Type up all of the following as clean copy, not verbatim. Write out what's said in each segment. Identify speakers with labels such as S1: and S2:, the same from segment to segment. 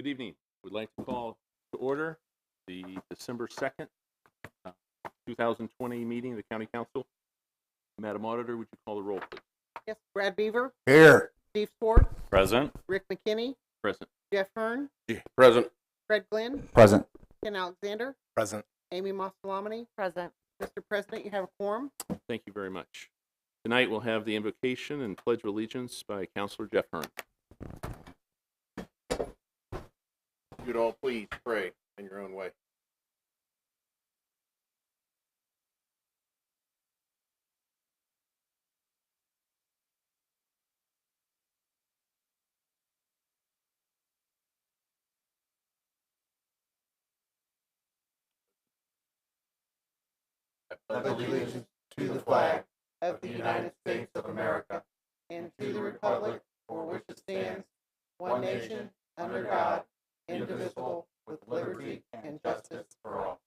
S1: Good evening. We'd like to call to order the December 2nd, 2020 meeting of the County Council. Madam Auditor, would you call the roll, please?
S2: Yes, Brad Beaver,
S3: Here.
S2: Steve Swartz,
S4: Present.
S2: Rick McKinney,
S1: Present.
S2: Jeff Hearn,
S3: Present.
S2: Fred Glenn,
S3: Present.
S2: Ken Alexander,
S3: Present.
S2: Amy Mostelamini.
S5: Present.
S2: Mr. President, you have a quorum.
S1: Thank you very much. Tonight we'll have the invocation and pledge of allegiance by Councilor Jeff Hearn.
S3: You'd all please pray in your own way. I pledge allegiance to the flag
S2: Of the United States of America and to the republic for which it stands, one nation, under God, indivisible, with liberty and justice for all.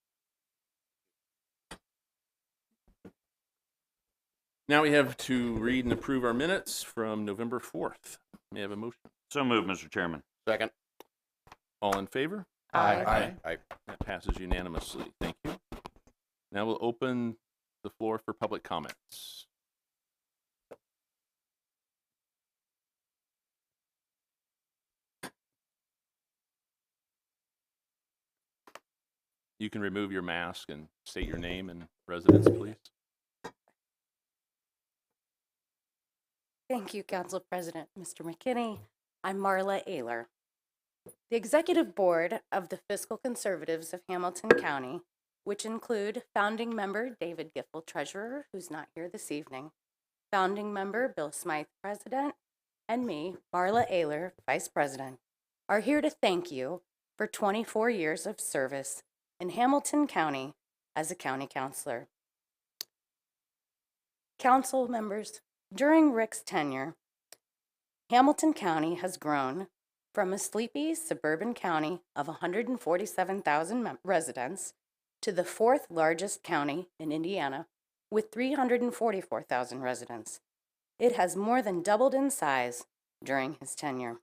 S1: Now we have to read and approve our minutes from November 4th. May I have a motion?
S4: So moved, Mr. Chairman.
S3: Second.
S1: All in favor?
S3: Aye.
S1: That passes unanimously. Thank you. Now we'll open the floor for public comments. You can remove your mask and state your name and residence, please.
S5: Thank you, Council President Mr. McKinney. I'm Marla Ayler. The Executive Board of the Fiscal Conservatives of Hamilton County, which include founding member David Giffel, Treasurer, who's not here this evening, founding member Bill Smythe, President, and me, Marla Ayler, Vice President, are here to thank you for 24 years of service in Hamilton County as a county councilor. Council members, during Rick's tenure, Hamilton County has grown from a sleepy suburban county of 147,000 residents to the fourth largest county in Indiana with 344,000 residents. It has more than doubled in size during his tenure.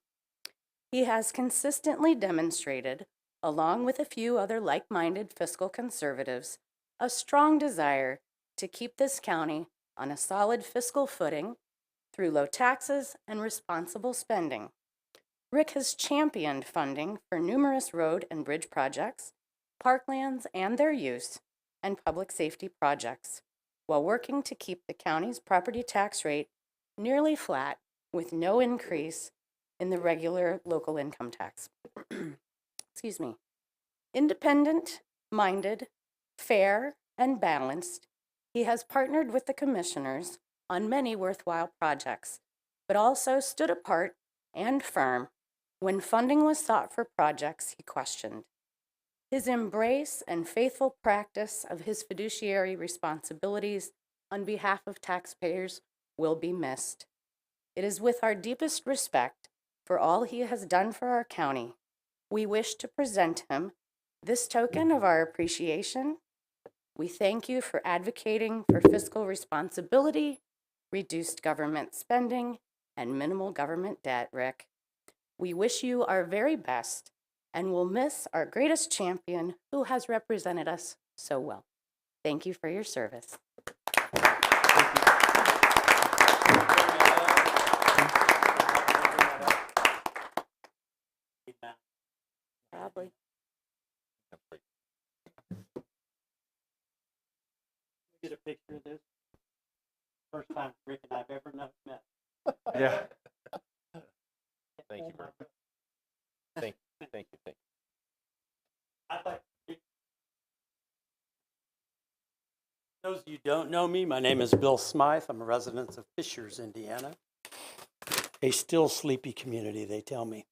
S5: He has consistently demonstrated, along with a few other like-minded fiscal conservatives, a strong desire to keep this county on a solid fiscal footing through low taxes and responsible spending. Rick has championed funding for numerous road and bridge projects, parklands and their use, and public safety projects, while working to keep the county's property tax rate nearly flat with no increase in the regular local income tax. Excuse me. Independent-minded, fair, and balanced, he has partnered with the commissioners on many worthwhile projects, but also stood apart and firm when funding was sought for projects he questioned. His embrace and faithful practice of his fiduciary responsibilities on behalf of taxpayers will be missed. It is with our deepest respect for all he has done for our county, we wish to present him this token of our appreciation. We thank you for advocating for fiscal responsibility, reduced government spending, and minimal government debt, Rick. We wish you our very best and will miss our greatest champion who has represented us so well. Thank you for your service. Probably.
S6: Get a picture of this. First time Rick and I've ever met.
S3: Yeah. Thank you, Bert. Thank you.
S6: I'd like to- Those of you who don't know me, my name is Bill Smythe. I'm a resident of Fishers, Indiana. A still sleepy community, they tell me.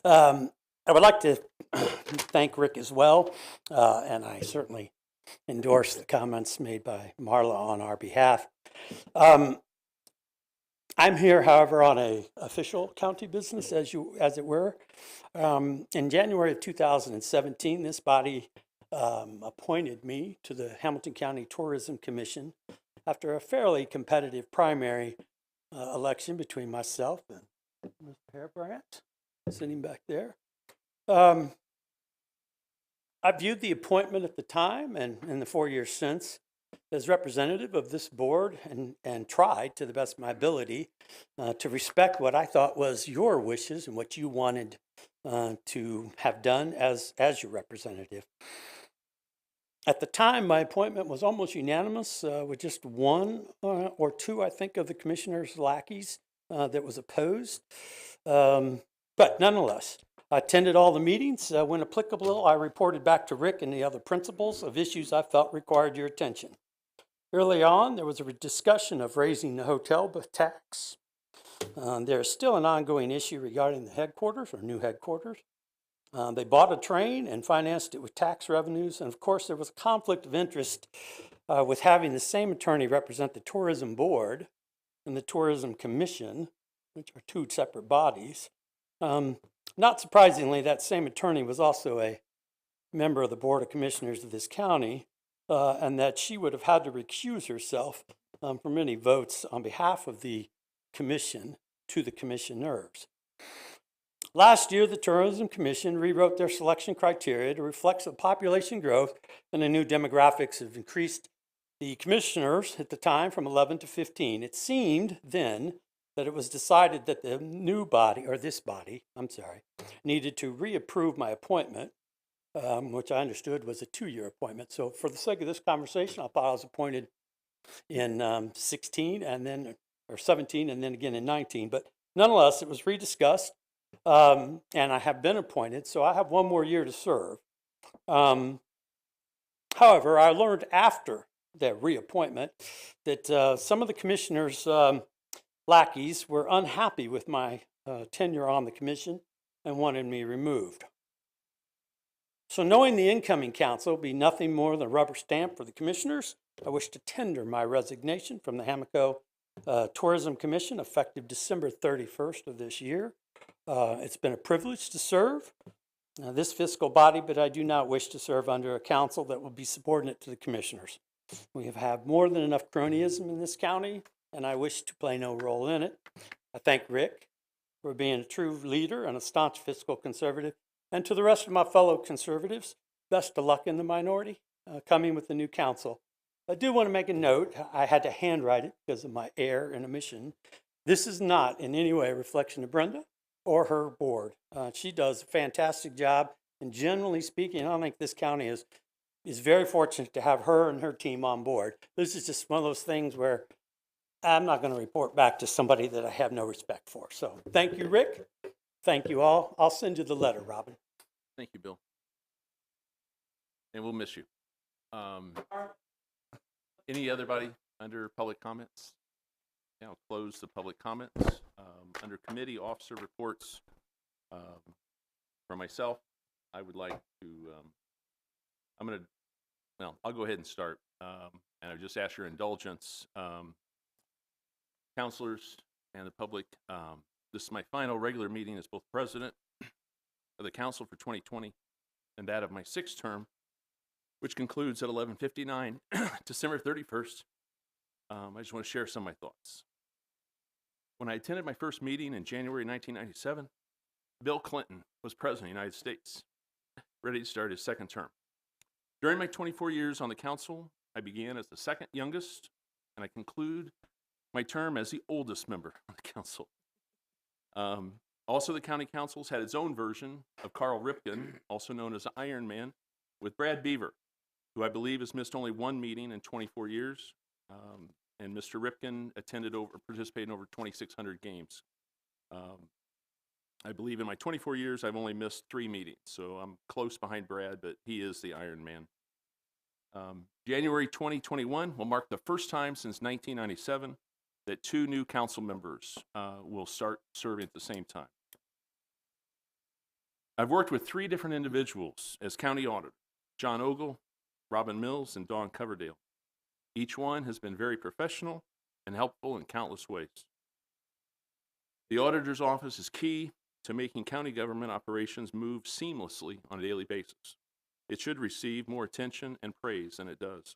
S6: I would like to thank Rick as well, and I certainly endorse the comments made by Marla on our behalf. I'm here, however, on a official county business, as it were. In January of 2017, this body appointed me to the Hamilton County Tourism Commission after a fairly competitive primary election between myself and Mr. Hairbrandt, sitting back there. I viewed the appointment at the time and in the 4 years since as representative of this board and tried to the best of my ability to respect what I thought was your wishes and what you wanted to have done as your representative. At the time, my appointment was almost unanimous with just one or two, I think, of the commissioner's lackeys that was opposed. But nonetheless, I attended all the meetings. When applicable, I reported back to Rick and the other principals of issues I felt required your attention. Early on, there was a discussion of raising the hotel tax. There is still an ongoing issue regarding the headquarters or new headquarters. They bought a train and financed it with tax revenues. And of course, there was a conflict of interest with having the same attorney represent the Tourism Board and the Tourism Commission, which are two separate bodies. Not surprisingly, that same attorney was also a member of the Board of Commissioners of this county, and that she would have had to recuse herself from any votes on behalf of the commission to the commissioners. Last year, the Tourism Commission rewrote their selection criteria to reflect the population growth and the new demographics have increased the commissioners at the time from 11 to 15. It seemed then that it was decided that the new body, or this body, needed to reapprove my appointment, which I understood was a 2-year appointment. So for the sake of this conversation, I thought I was appointed in 16 and then, or 17 and then again in 19. But nonetheless, it was rediscussed. And I have been appointed, so I have 1 more year to serve. However, I learned after the reappointment that some of the commissioners' lackeys were unhappy with my tenure on the commission and wanted me removed. So knowing the incoming council will be nothing more than a rubber stamp for the commissioners, I wish to tender my resignation from the Hamaco Tourism Commission effective December 31st of this year. It's been a privilege to serve this fiscal body, but I do not wish to serve under a council that will be subordinate to the commissioners. We have had more than enough cronyism in this county, and I wish to play no role in it. I thank Rick for being a true leader and a staunch fiscal conservative, and to the rest of my fellow conservatives, best of luck in the minority coming with the new council. I do want to make a note. I had to handwrite it because of my error and omission. This is not in any way a reflection of Brenda or her board. She does a fantastic job, and generally speaking, I think this county is very fortunate to have her and her team on board. This is just one of those things where I'm not going to report back to somebody that I have no respect for. So thank you, Rick. Thank you all. I'll send you the letter, Robin.
S1: Thank you, Bill. And we'll miss you. Any other body under public comments? Now close the public comments. Under committee officer reports, for myself, I would like to, I'll go ahead and start. And I just ask your indulgence, counselors and the public. This is my final regular meeting as both president of the council for 2020 and that of my 6th term, which concludes at 11:59, December 31st. I just want to share some of my thoughts. When I attended my first meeting in January 1997, Bill Clinton was president of the United States, ready to start his 2nd term. During my 24 years on the council, I began as the 2nd youngest, and I conclude my term as the oldest member of the council. Also, the county council's had its own version of Carl Ripken, also known as Iron Man, with Brad Beaver, who I believe has missed only 1 meeting in 24 years. And Mr. Ripken participated in over 2,600 games. I believe in my 24 years, I've only missed 3 meetings, so I'm close behind Brad, but he is the Iron Man. January 2021 will mark the first time since 1997 that 2 new council members will start serving at the same time. I've worked with 3 different individuals as county auditor: John Ogle, Robin Mills, and Dawn Coverdale. Each one has been very professional and helpful in countless ways. The auditor's office is key to making county government operations move seamlessly on a daily basis. It should receive more attention and praise than it does.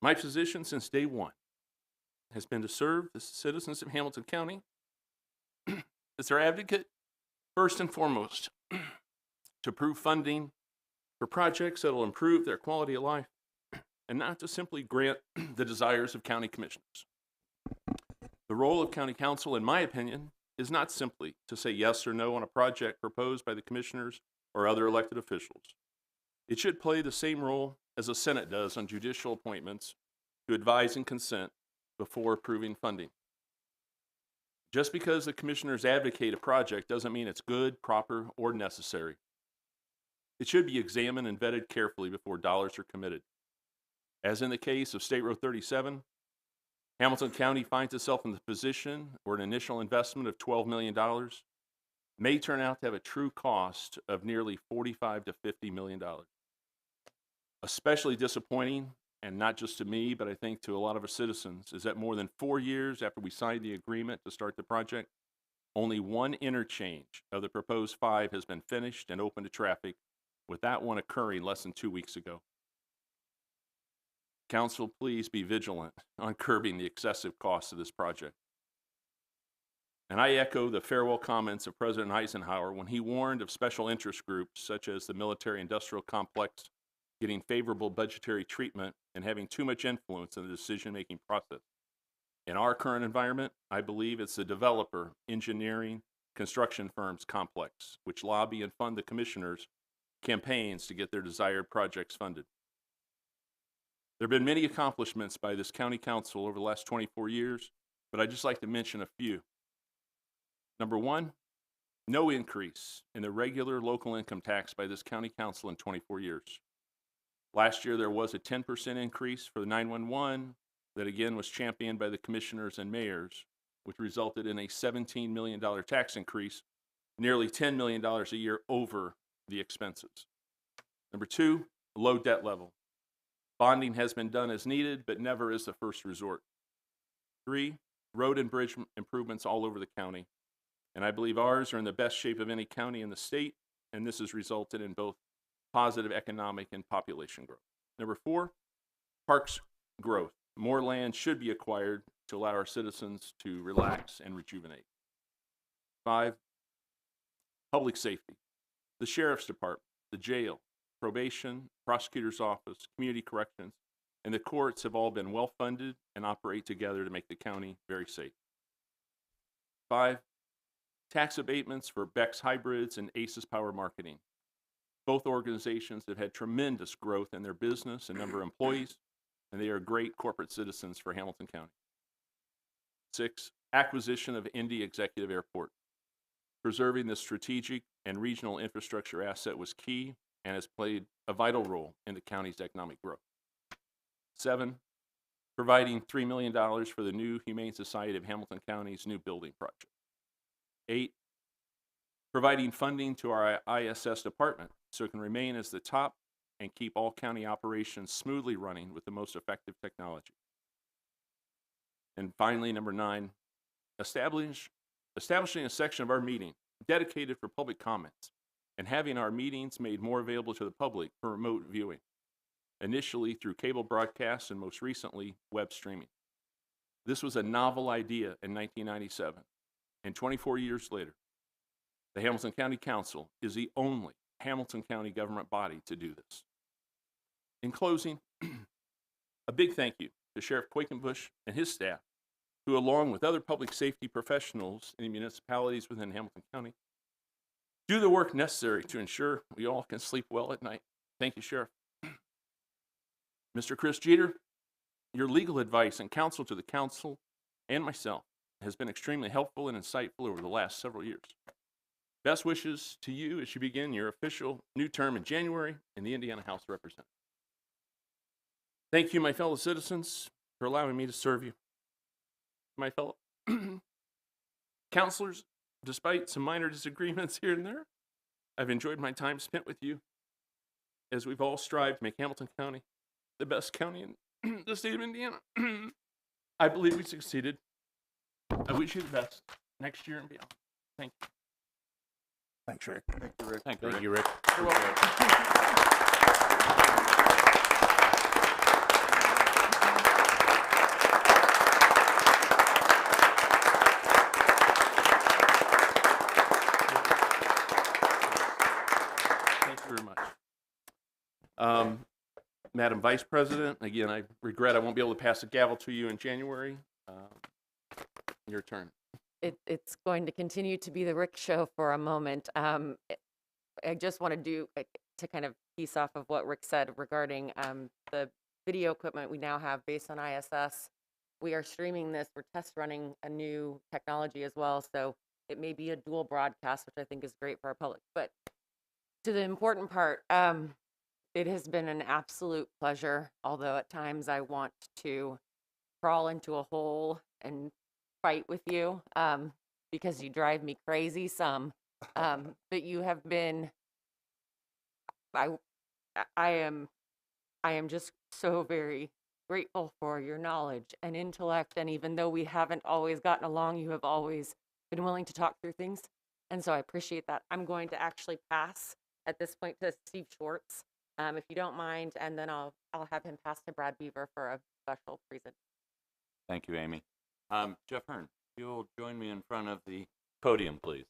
S1: My position since day one has been to serve the citizens of Hamilton County as their advocate First and foremost, to approve funding for projects that will improve their quality of life and not to simply grant the desires of county commissioners. The role of county council, in my opinion, is not simply to say yes or no on a project proposed by the commissioners or other elected officials. It should play the same role as the Senate does on judicial appointments to advise and consent before approving funding. Just because the commissioners advocate a project doesn't mean it's good, proper, or necessary. It should be examined and vetted carefully before dollars are committed. As in the case of State Road 37, Hamilton County finds itself in the position where an initial investment of $12 million may turn out to have a true cost of nearly $45 to $50 million. Especially disappointing, and not just to me, but I think to a lot of our citizens, is that more than 4 years after we signed the agreement to start the project, only one interchange of the proposed 5 has been finished and open to traffic, with that one occurring less than 2 weeks ago. Council, please be vigilant on curbing the excessive cost of this project. And I echo the farewell comments of President Eisenhower when he warned of special interest groups such as the military-industrial complex getting favorable budgetary treatment and having too much influence in the decision-making process. In our current environment, I believe it's the developer, engineering, construction firms complex, which lobby and fund the commissioners' campaigns to get their desired projects funded. There have been many accomplishments by this county council over the last 24 years, but I'd just like to mention a few. Number one, no increase in the regular local income tax by this county council in 24 years. Last year, there was a 10% increase for the 911 that again was championed by the commissioners and mayors, which resulted in a $17 million tax increase, nearly $10 million a year over the expenses. Number two, low debt level. Bonding has been done as needed, but never as the first resort. 3, road and bridge improvements all over the county. And I believe ours are in the best shape of any county in the state, and this has resulted in both positive economic and population growth. Number 4, parks growth. More land should be acquired to allow our citizens to relax and rejuvenate. 5, public safety. The sheriff's department, the jail, probation, prosecutor's office, community corrections, and the courts have all been well funded and operate together to make the county very safe. 5, tax abatements for Beck's Hybrids and ACES Power Marketing. Both organizations have had tremendous growth in their business and number of employees, and they are great corporate citizens for Hamilton County. 6, acquisition of Indy Executive Airport. Preserving this strategic and regional infrastructure asset was key and has played a vital role in the county's economic growth. 7, providing $3 million for the new Humane Society of Hamilton County's new building project. 8, providing funding to our ISS department so it can remain as the top and keep all county operations smoothly running with the most effective technology. And finally, number 9, establishing a section of our meeting dedicated for public comments and having our meetings made more available to the public for remote viewing, initially through cable broadcasts and most recently web streaming. This was a novel idea in 1997, and 24 years later, the Hamilton County Council is the only Hamilton County government body to do this. In closing, a big thank you to Sheriff Quakenbush and his staff, who along with other public safety professionals in the municipalities within Hamilton County, do the work necessary to ensure we all can sleep well at night. Thank you, Sheriff. Mr. Chris Jeter, your legal advice and counsel to the council and myself has been extremely helpful and insightful over the last several years. Best wishes to you as you begin your official new term in January in the Indiana House of Representatives. Thank you, my fellow citizens, for allowing me to serve you. My fellow counselors, despite some minor disagreements here and there, I've enjoyed my time spent with you as we've all strived to make Hamilton County the best county in the state of Indiana. I believe we succeeded. I wish you the best next year and beyond. Thank you.
S3: Thanks, Rick.
S1: Thank you, Rick.
S3: Thank you, Rick.
S1: You're welcome. Madam Vice President, again, I regret I won't be able to pass the gavel to you in January. Your turn.
S4: It's going to continue to be the Rick show for a moment. I just want to to kind of piece off of what Rick said regarding the video equipment we now have based on ISS. We are streaming this. We're test running a new technology as well, so it may be a dual broadcast, which I think is great for our public. But to the important part, it has been an absolute pleasure, although at times I want to crawl into a hole and fight with you because you drive me crazy some. But you have been, I am just so very grateful for your knowledge and intellect. And even though we haven't always gotten along, you have always been willing to talk through things. And so I appreciate that. I'm going to actually pass at this point to Steve Schwartz, if you don't mind, and then I'll have him pass to Brad Beaver for a special presentation.
S7: Thank you, Amy. Jeff Hearn, you'll join me in front of the podium, please.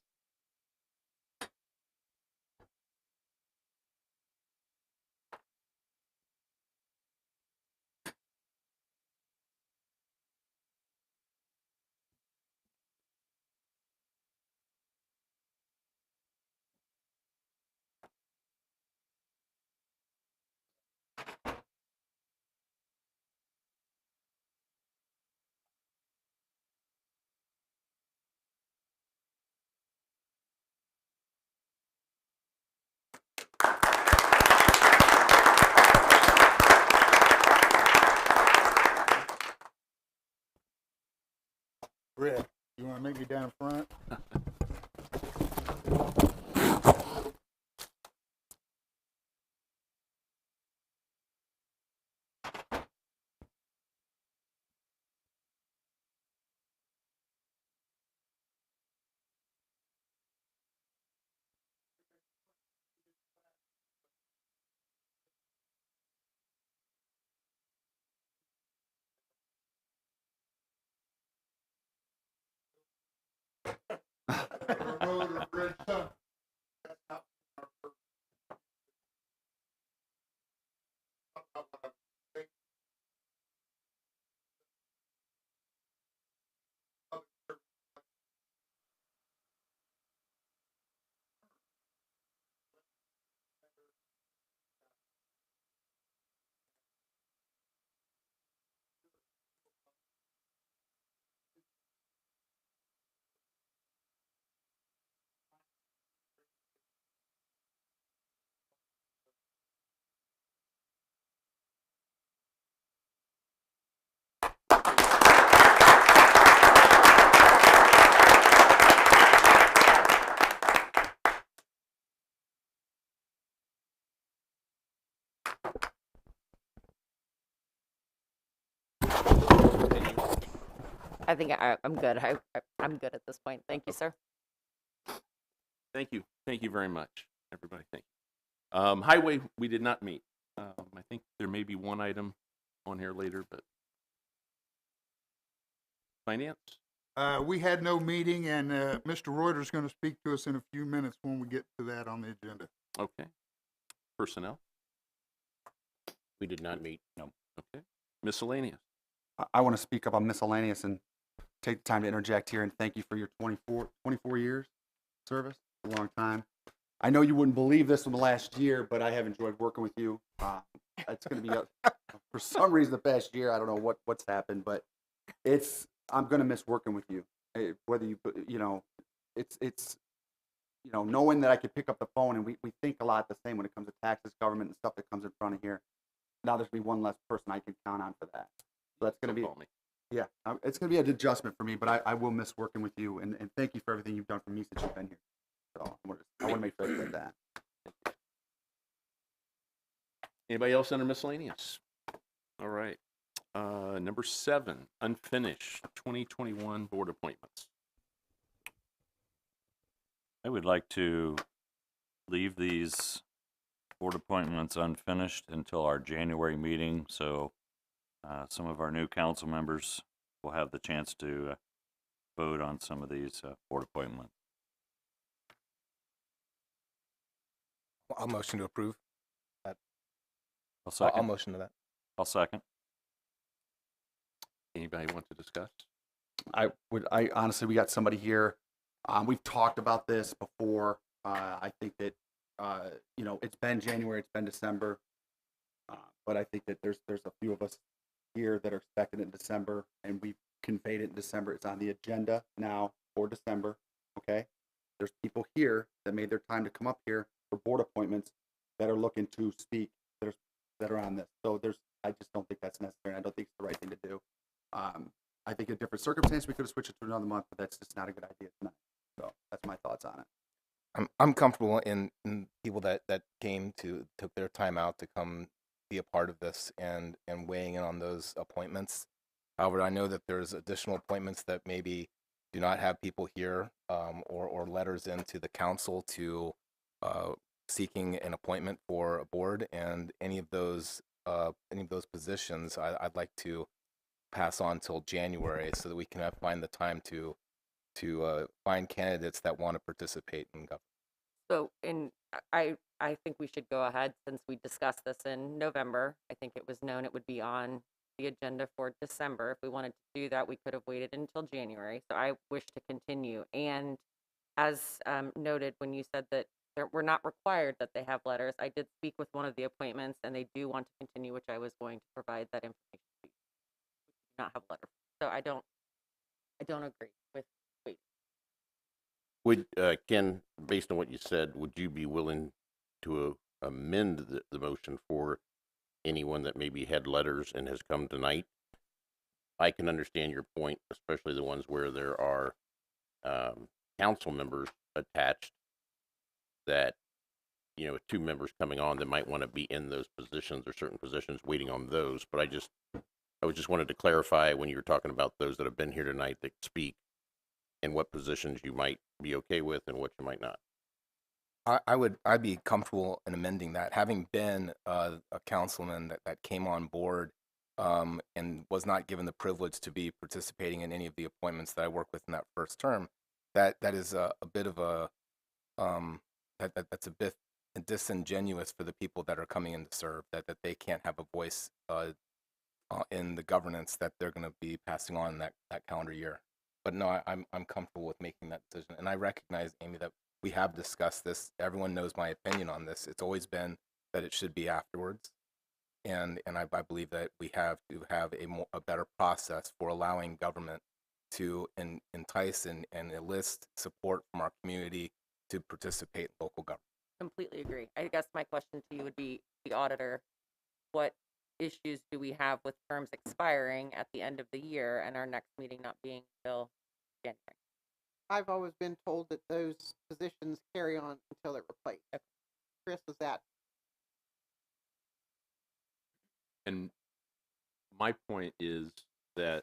S8: Rick, you want to meet me down front? Road or bridge, son. That's not our purpose. Talk about what I'm thinking. Public service.
S4: I think I'm good. I'm good at this point. Thank you, sir.
S1: Thank you. Thank you very much, everybody. Thank you. Highway, we did not meet. I think there may be one item on here later, but finance?
S8: We had no meeting, and Mr. Reuter's going to speak to us in a few minutes when we get to that on the agenda.
S1: Okay. Personnel?
S7: We did not meet. No.
S1: Okay. Miscellaneous?
S9: I want to speak up on miscellaneous and take the time to interject here and thank you for your 24 years service. A long time. I know you wouldn't believe this in the last year, but I have enjoyed working with you. It's going to be for some reason the past year. I don't know what's happened, but I'm going to miss working with you. Whether it's knowing that I could pick up the phone, and we think a lot the same when it comes to taxes, government, and stuff that comes in front of here. Now there's going to be one less person I can count on for that. So that's going to be, yeah, it's going to be an adjustment for me, but I will miss working with you, and thank you for everything you've done for me since you've been here. So I want to make sure I said that.
S1: Anybody else under miscellaneous? All right. Number 7, unfinished 2021 board appointments.
S7: I would like to leave these board appointments unfinished until our January meeting, so some of our new council members will have the chance to vote on some of these board appointments.
S10: I'll motion to approve.
S7: I'll
S10: I'll
S7: second.
S10: motion to that.
S7: I'll second.
S1: Anybody want to discuss?
S9: I honestly, we got somebody here. We've talked about this before. I think that, it's been January, it's been December. But I think that there's a few of us here that are expecting it in December, and we've conveyed it in December. It's on the agenda now for December, okay? There's people here that made their time to come up here for board appointments that are looking to speak, that are on this. So I just don't think that's necessary. I don't think it's the right thing to do. I think in different circumstances, we could have switched it to another month, but that's just not a good idea tonight. So that's my thoughts on it.
S10: I'm comfortable in people that took their time out to come be a part of this and weighing in on those appointments. However, I know that there's additional appointments that maybe do not have people here, or letters into the council to seeking an appointment for a board, and any of those positions I'd like to pass on till January so that we can find the time to find candidates that want to participate in government.
S4: So, I think we should go ahead since we discussed this in November. I think it was known it would be on the agenda for December. If we wanted to do that, we could have waited until January. So I wish to continue. And as noted, when you said that we're not required that they have letters, I did speak with one of the appointments, and they do want to continue, which I was going to provide that information to you. We do not have letters. So I don't agree with waiting.
S3: Would, Ken, based on what you said, would you be willing to amend the motion for anyone that maybe had letters and has come tonight? I can understand your point, especially the ones where there are council members attached that, with 2 members coming on that might want to be in those positions or certain positions waiting on those. But I just wanted to clarify when you were talking about those that have been here tonight that speak, and what positions you might be okay with and what you might not.
S10: I'd be comfortable in amending that. Having been a councilman that came on board and was not given the privilege to be participating in any of the appointments that I worked with in that first term, that is a bit of a that's a bit disingenuous for the people that are coming in to serve, that they can't have a voice in the governance that they're going to be passing on that calendar year. But no, I'm comfortable with making that decision, and I recognize, Amy, that we have discussed this. Everyone knows my opinion on this. It's always been that it should be afterwards, and I believe that we have to have a better process for allowing government to entice and enlist support from our community to participate in local government.
S4: Completely agree. I guess my question to you would be, the auditor, what issues do we have with terms expiring at the end of the year and our next meeting not being until January?
S2: I've always been told that those positions carry on until they're replaced. Chris, is that?
S1: And my point is that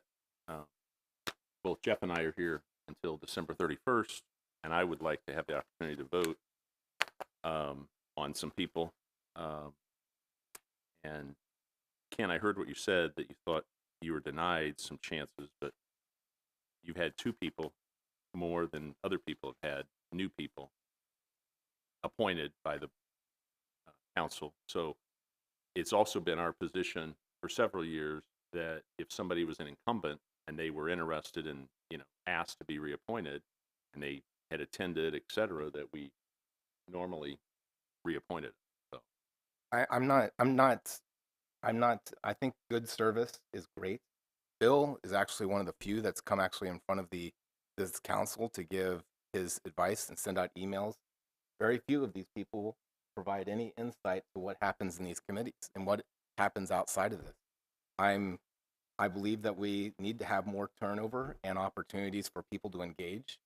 S1: both Jeff and I are here until December 31st, and I would like to have the opportunity to vote on some people. And Ken, I heard what you said, that you thought you were denied some chances, but you've had 2 people more than other people have had, new people appointed by the council. So it's also been our position for several years that if somebody was an incumbent and they were interested in, asked to be reappointed, and they had attended, et cetera, that we normally reappointed. So
S10: I'm not, I think good service is great. Bill is actually one of the few that's come actually in front of this council to give his advice and send out emails. Very few of these people provide any insight to what happens in these committees and what happens outside of this. I believe that we need to have more turnover and opportunities for people to engage,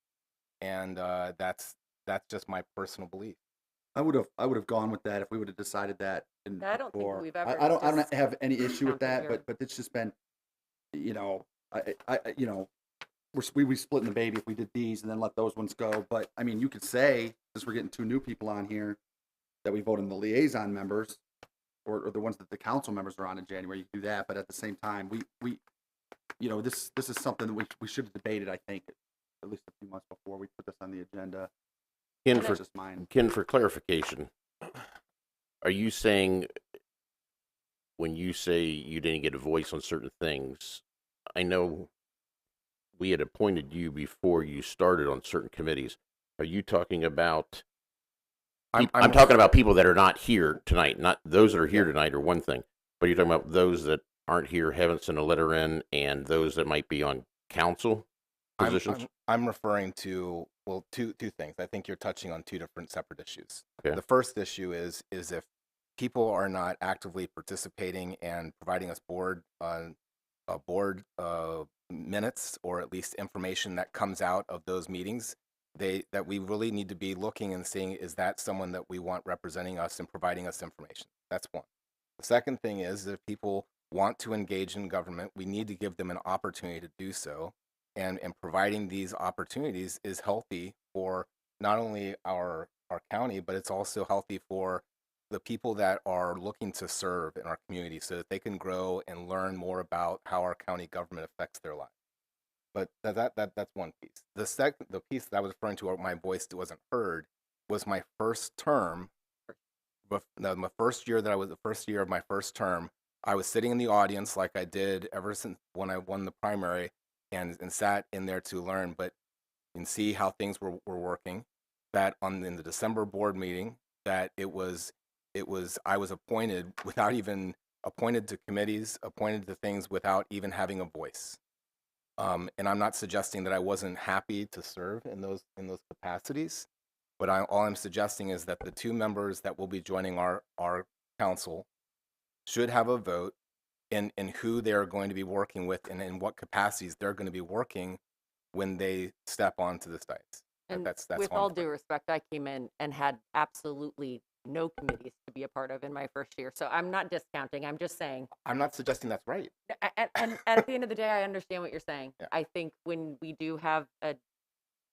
S10: and that's just my personal belief.
S9: I would have gone with that if we would have decided that.
S4: I don't think we've ever
S9: I don't
S4: just
S9: have any issue with that,
S4: counted
S9: but it's just been, we splitting the baby if we did these and then let those ones go. But I mean, you could say, since we're getting 2 new people on here, that we vote in the liaison members or the ones that the council members are on in January. You can do that, but at the same time, we this is something that we should have debated. I think at least a few months before we put this on the agenda.
S3: Ken,
S9: That's just mine.
S3: for clarification, are you saying when you say you didn't get a voice on certain things, I know we had appointed you before you started on certain committees. Are you talking about? I'm talking about people that are not here tonight. Not those that are here tonight are one thing, but you're talking about those that aren't here, haven't sent a letter in, and those that might be on council positions.
S10: I'm referring to, well, two things. I think you're touching on two different separate issues.
S3: Okay.
S10: The first issue is if people are not actively participating and providing us board minutes, or at least information that comes out of those meetings, that we really need to be looking and seeing, is that someone that we want representing us and providing us information? That's one. The second thing is, if people want to engage in government, we need to give them an opportunity to do so. And providing these opportunities is healthy for not only our county, but it's also healthy for the people that are looking to serve in our community, so that they can grow and learn more about how our county government affects their lives. But that's one piece. The piece that I was referring to, where my voice wasn't heard, was my first term. The first year of my first term, I was sitting in the audience like I did ever since when I won the primary, and sat in there to learn, but and see how things were working. That in the December board meeting, that I was appointed without even appointed to committees, appointed to things without even having a voice. And I'm not suggesting that I wasn't happy to serve in those capacities, but all I'm suggesting is that the two members that will be joining our council should have a vote in who they're going to be working with, and in what capacities they're going to be working when they step onto the sites.
S4: And
S10: That's
S4: with
S10: all I'm
S4: all
S10: saying.
S4: due respect, I came in and had absolutely no committees to be a part of in my first year. So I'm not discounting. I'm just saying.
S10: I'm not suggesting that's right.
S4: And at the end of the day, I understand what you're saying.
S10: Yeah.
S4: I think when we do have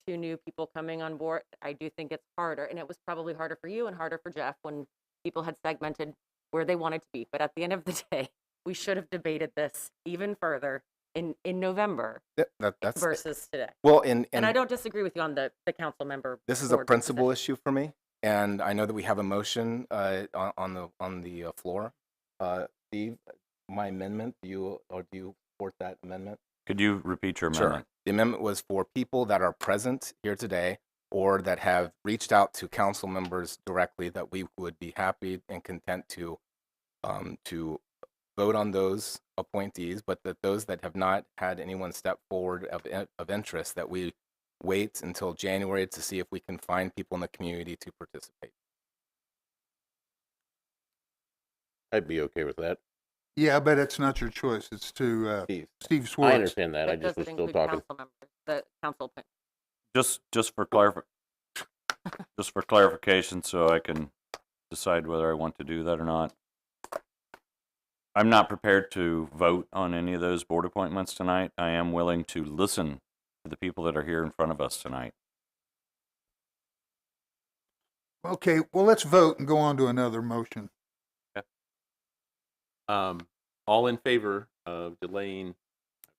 S4: two new people coming on board, I do think it's harder. And it was probably harder for you and harder for Jeff when people had segmented where they wanted to be. But at the end of the day, we should have debated this even further in November
S10: That's
S4: versus today.
S10: well,
S4: And I don't disagree with you on the council member.
S10: this is a
S4: board
S10: principal
S4: position.
S10: issue for me, and I know that we have a motion on the floor. Steve, my amendment. Do you support that amendment?
S7: Could you repeat your amendment?
S10: The amendment was for people that are present here today, or that have reached out to council members directly, that we would be happy and content to vote on those appointees, but that those that have not had anyone step forward of interest, that we wait until January to see if we can find people in the community to participate.
S3: I'd be okay with that.
S8: Yeah, but it's not your choice. It's to Steve
S3: I
S8: Swartz.
S3: understand that. I
S4: That
S3: just was
S4: doesn't
S3: still
S4: include
S3: talking.
S4: council members, the council appointment.
S7: Just for clarification, so I can decide whether I want to do that or not. I'm not prepared to vote on any of those board appointments tonight. I am willing to listen to the people that are here in front of us tonight.
S8: Okay, well, let's vote and go on to another motion.
S1: All in favor of delaying,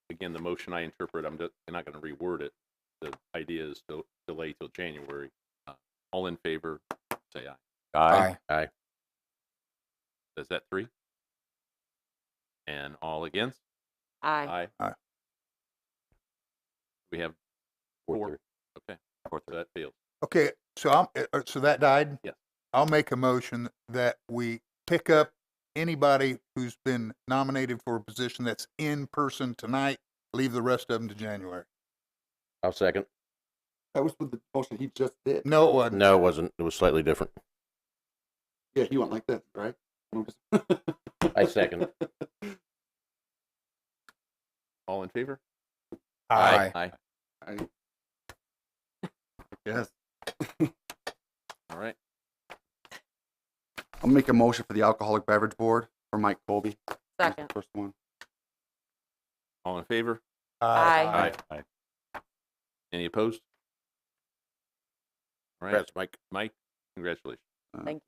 S1: again, the motion I interpret, I'm not going to reword it. The idea is to delay till January. All in favor, say aye.
S7: Aye.
S3: Aye.
S1: Is that 3? And all against?
S4: Aye.
S8: Aye.
S1: We have
S3: 4-3.
S1: 4. Okay, 4, so that fails.
S8: Okay, so so that died?
S1: Yes.
S8: I'll make a motion that we pick up anybody who's been nominated for a position that's in person tonight, leave the rest of them to January.
S3: I'll second.
S9: That was with the motion he just did.
S8: No, it wasn't.
S3: No, it wasn't. It was slightly different.
S9: Yeah, he went like this, right?
S3: I second.
S1: All in favor?
S10: Aye.
S1: Aye.
S9: Yes.
S1: All right.
S9: I'll make a motion for the Alcoholic Beverage Board for Mike Colby.
S4: Second.
S9: First one.
S1: All in favor?
S4: Aye.
S7: Aye.
S1: Any opposed? All right.
S3: Congrats, Mike.
S1: Mike, congratulations.
S4: Thank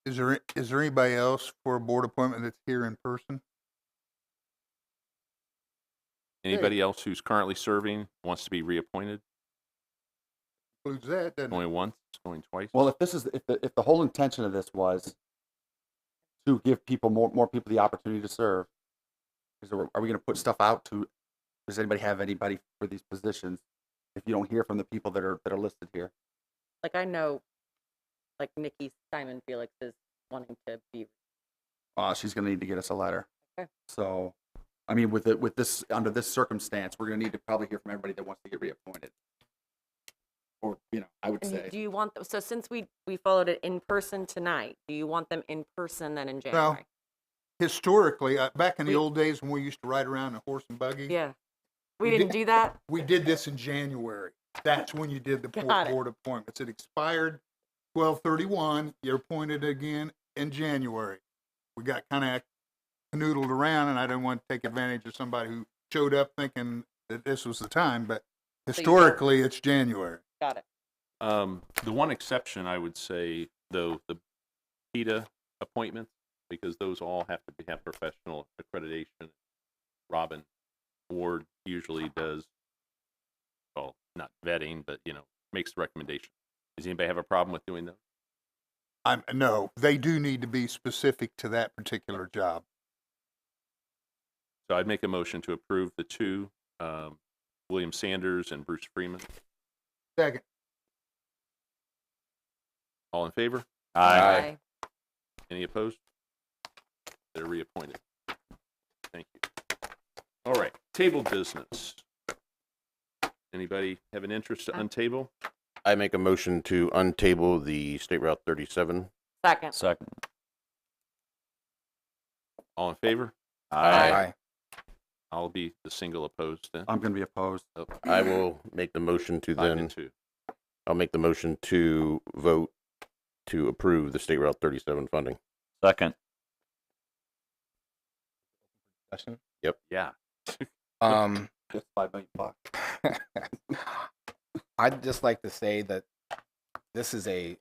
S8: Is there anybody else for a board appointment that's here in person?
S1: Anybody else who's currently serving wants to be reappointed?
S8: Includes that, doesn't it?
S1: Going once, going twice?
S9: Well, if the whole intention of this was to give people more people the opportunity to serve. Are we going to put stuff out to? Does anybody have anybody for these positions? If you don't hear from the people that are listed here,
S4: Like I know, like Nikki Simon Felix is wanting to be.
S9: she's going to need to get us a letter.
S4: Okay.
S9: So, I mean, with this under this circumstance, we're going to need to probably hear from everybody that wants to get reappointed. Or I would
S4: And
S9: say.
S4: do you want them? So since we followed it in person tonight, do you want them in person then in January?
S8: Historically, back in the
S4: We-
S8: old days when we used to ride around in a horse and buggy,
S4: Yeah. We
S8: We
S4: didn't
S8: did-
S4: do that.
S8: we did this in January. That's when you did the
S4: Got it.
S8: board appointments. It expired 12/31. You're appointed again in January. We got kind of canoodled around, and I didn't want to take advantage of somebody who showed up thinking that this was the time. But
S4: you don't-
S8: historically, it's January.
S4: Got it.
S1: The one exception I would say, though, the PETA appointments, because those all have to have professional accreditation. Robin Ward usually does, well, not vetting, but makes the recommendation. Does anybody have a problem with doing those?
S8: No, they do need to be specific to that particular job.
S1: So I'd make a motion to approve the two, William Sanders and Bruce Freeman.
S8: Second.
S1: All in favor?
S4: Aye.
S1: Any opposed? They're reappointed. Thank you. All right, table business. Anybody have an interest to untable?
S3: I make a motion to untable the State Route 37.
S4: Second.
S7: Second.
S1: All in favor?
S3: Aye.
S1: I'll be the single opposed then.
S9: I'm going to be opposed.
S1: Oh,
S3: I will make the motion to
S1: 5-2.
S3: I'll make the motion to vote to approve the State Route 37 funding.
S7: Second.
S10: Discussion?
S1: Yeah.
S9: Just $5 million.
S10: I'd just like to say that this is a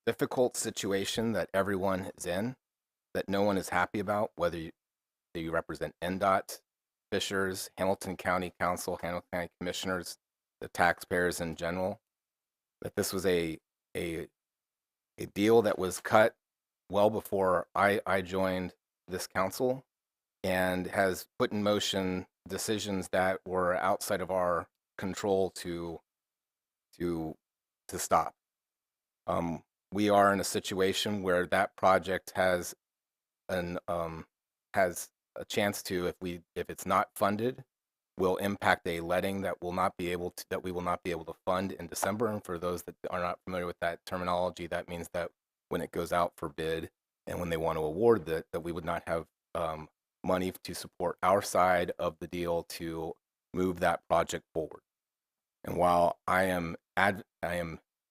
S10: difficult situation that everyone is in, that no one is happy about, whether you represent NDOT, Fishers, Hamilton County Council, Hamilton County Commissioners, the taxpayers in general, that this was a deal that was cut well before I joined this council and has put in motion decisions that were outside of our control to stop. We are in a situation where that project has a chance to, if it's not funded, will impact a letting that we will not be able to fund in December. And for those that are not familiar with that terminology, that means that when it goes out for bid and when they want to award that we would not have money to support our side of the deal to move that project forward. And while I am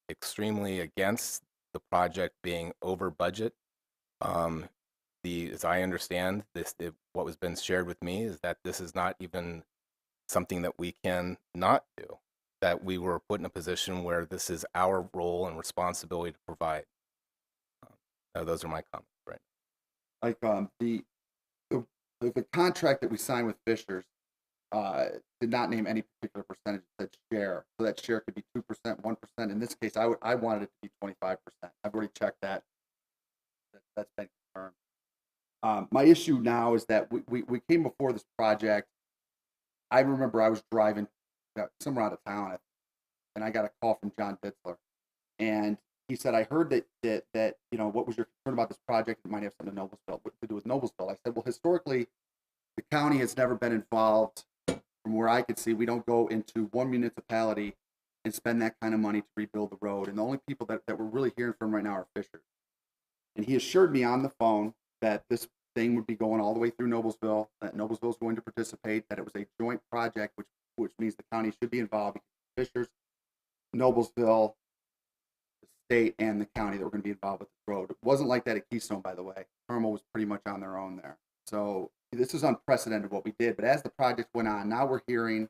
S10: extremely against the project being over budget, as I understand this, what was been shared with me is that this is not even something that we can not do. That we were put in a position where this is our role and responsibility to provide. Those are my comments right
S9: Like the contract that we signed with Fishers did not name any particular percentage that share. So that share could be 2%, 1%. In this case, I wanted it to be 25%. I've already checked that. That's been confirmed. My issue now is that we came before this project. I remember I was driving somewhere out of town, and I got a call from John Ditzler, and he said, "I heard that what was your concern about this project? It might have something to do with Noblesville." I said, "Well, historically, the county has never been involved. From where I could see, we don't go into one municipality and spend that kind of money to rebuild the road. And the only people that we're really hearing from right now are Fishers." And he assured me on the phone that this thing would be going all the way through Noblesville, that Noblesville is going to participate, that it was a joint project, which means the county should be involved. Fishers, Noblesville, the state, and the county that were going to be involved with the road. It wasn't like that at Keystone, by the way. Carmel was pretty much on their own there. So this is unprecedented what we did. But as the project went on, now we're hearing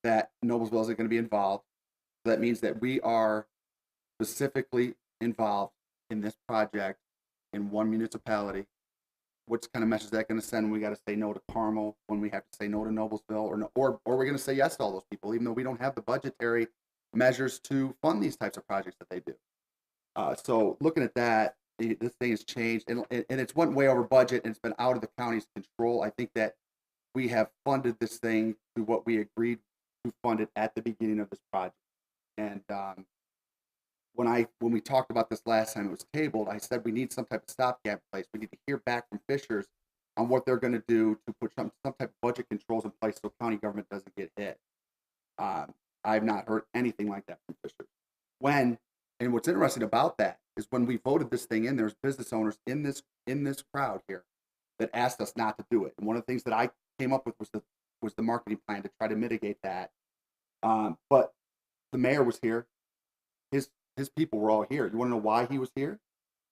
S9: that Noblesville isn't going to be involved. So that means that we are specifically involved in this project in one municipality. What kind of message is that going to send when we got to say no to Carmel, when we have to say no to Noblesville, or we're going to say yes to all those people, even though we don't have the budgetary measures to fund these types of projects that they do. So looking at that, this thing has changed, and it's went way over budget, and it's been out of the county's control. I think that we have funded this thing to what we agreed to fund it at the beginning of this project. And when we talked about this last time it was tabled, I said we need some type of stopgap in place. We need to hear back from Fishers on what they're going to do to put some type of budget controls in place so county government doesn't get hit. I've not heard anything like that from Fishers. And what's interesting about that is when we voted this thing in, there's business owners in this crowd here that asked us not to do it. And one of the things that I came up with was the marketing plan to try to mitigate that. But the mayor was here. His people were all here. You want to know why he was here?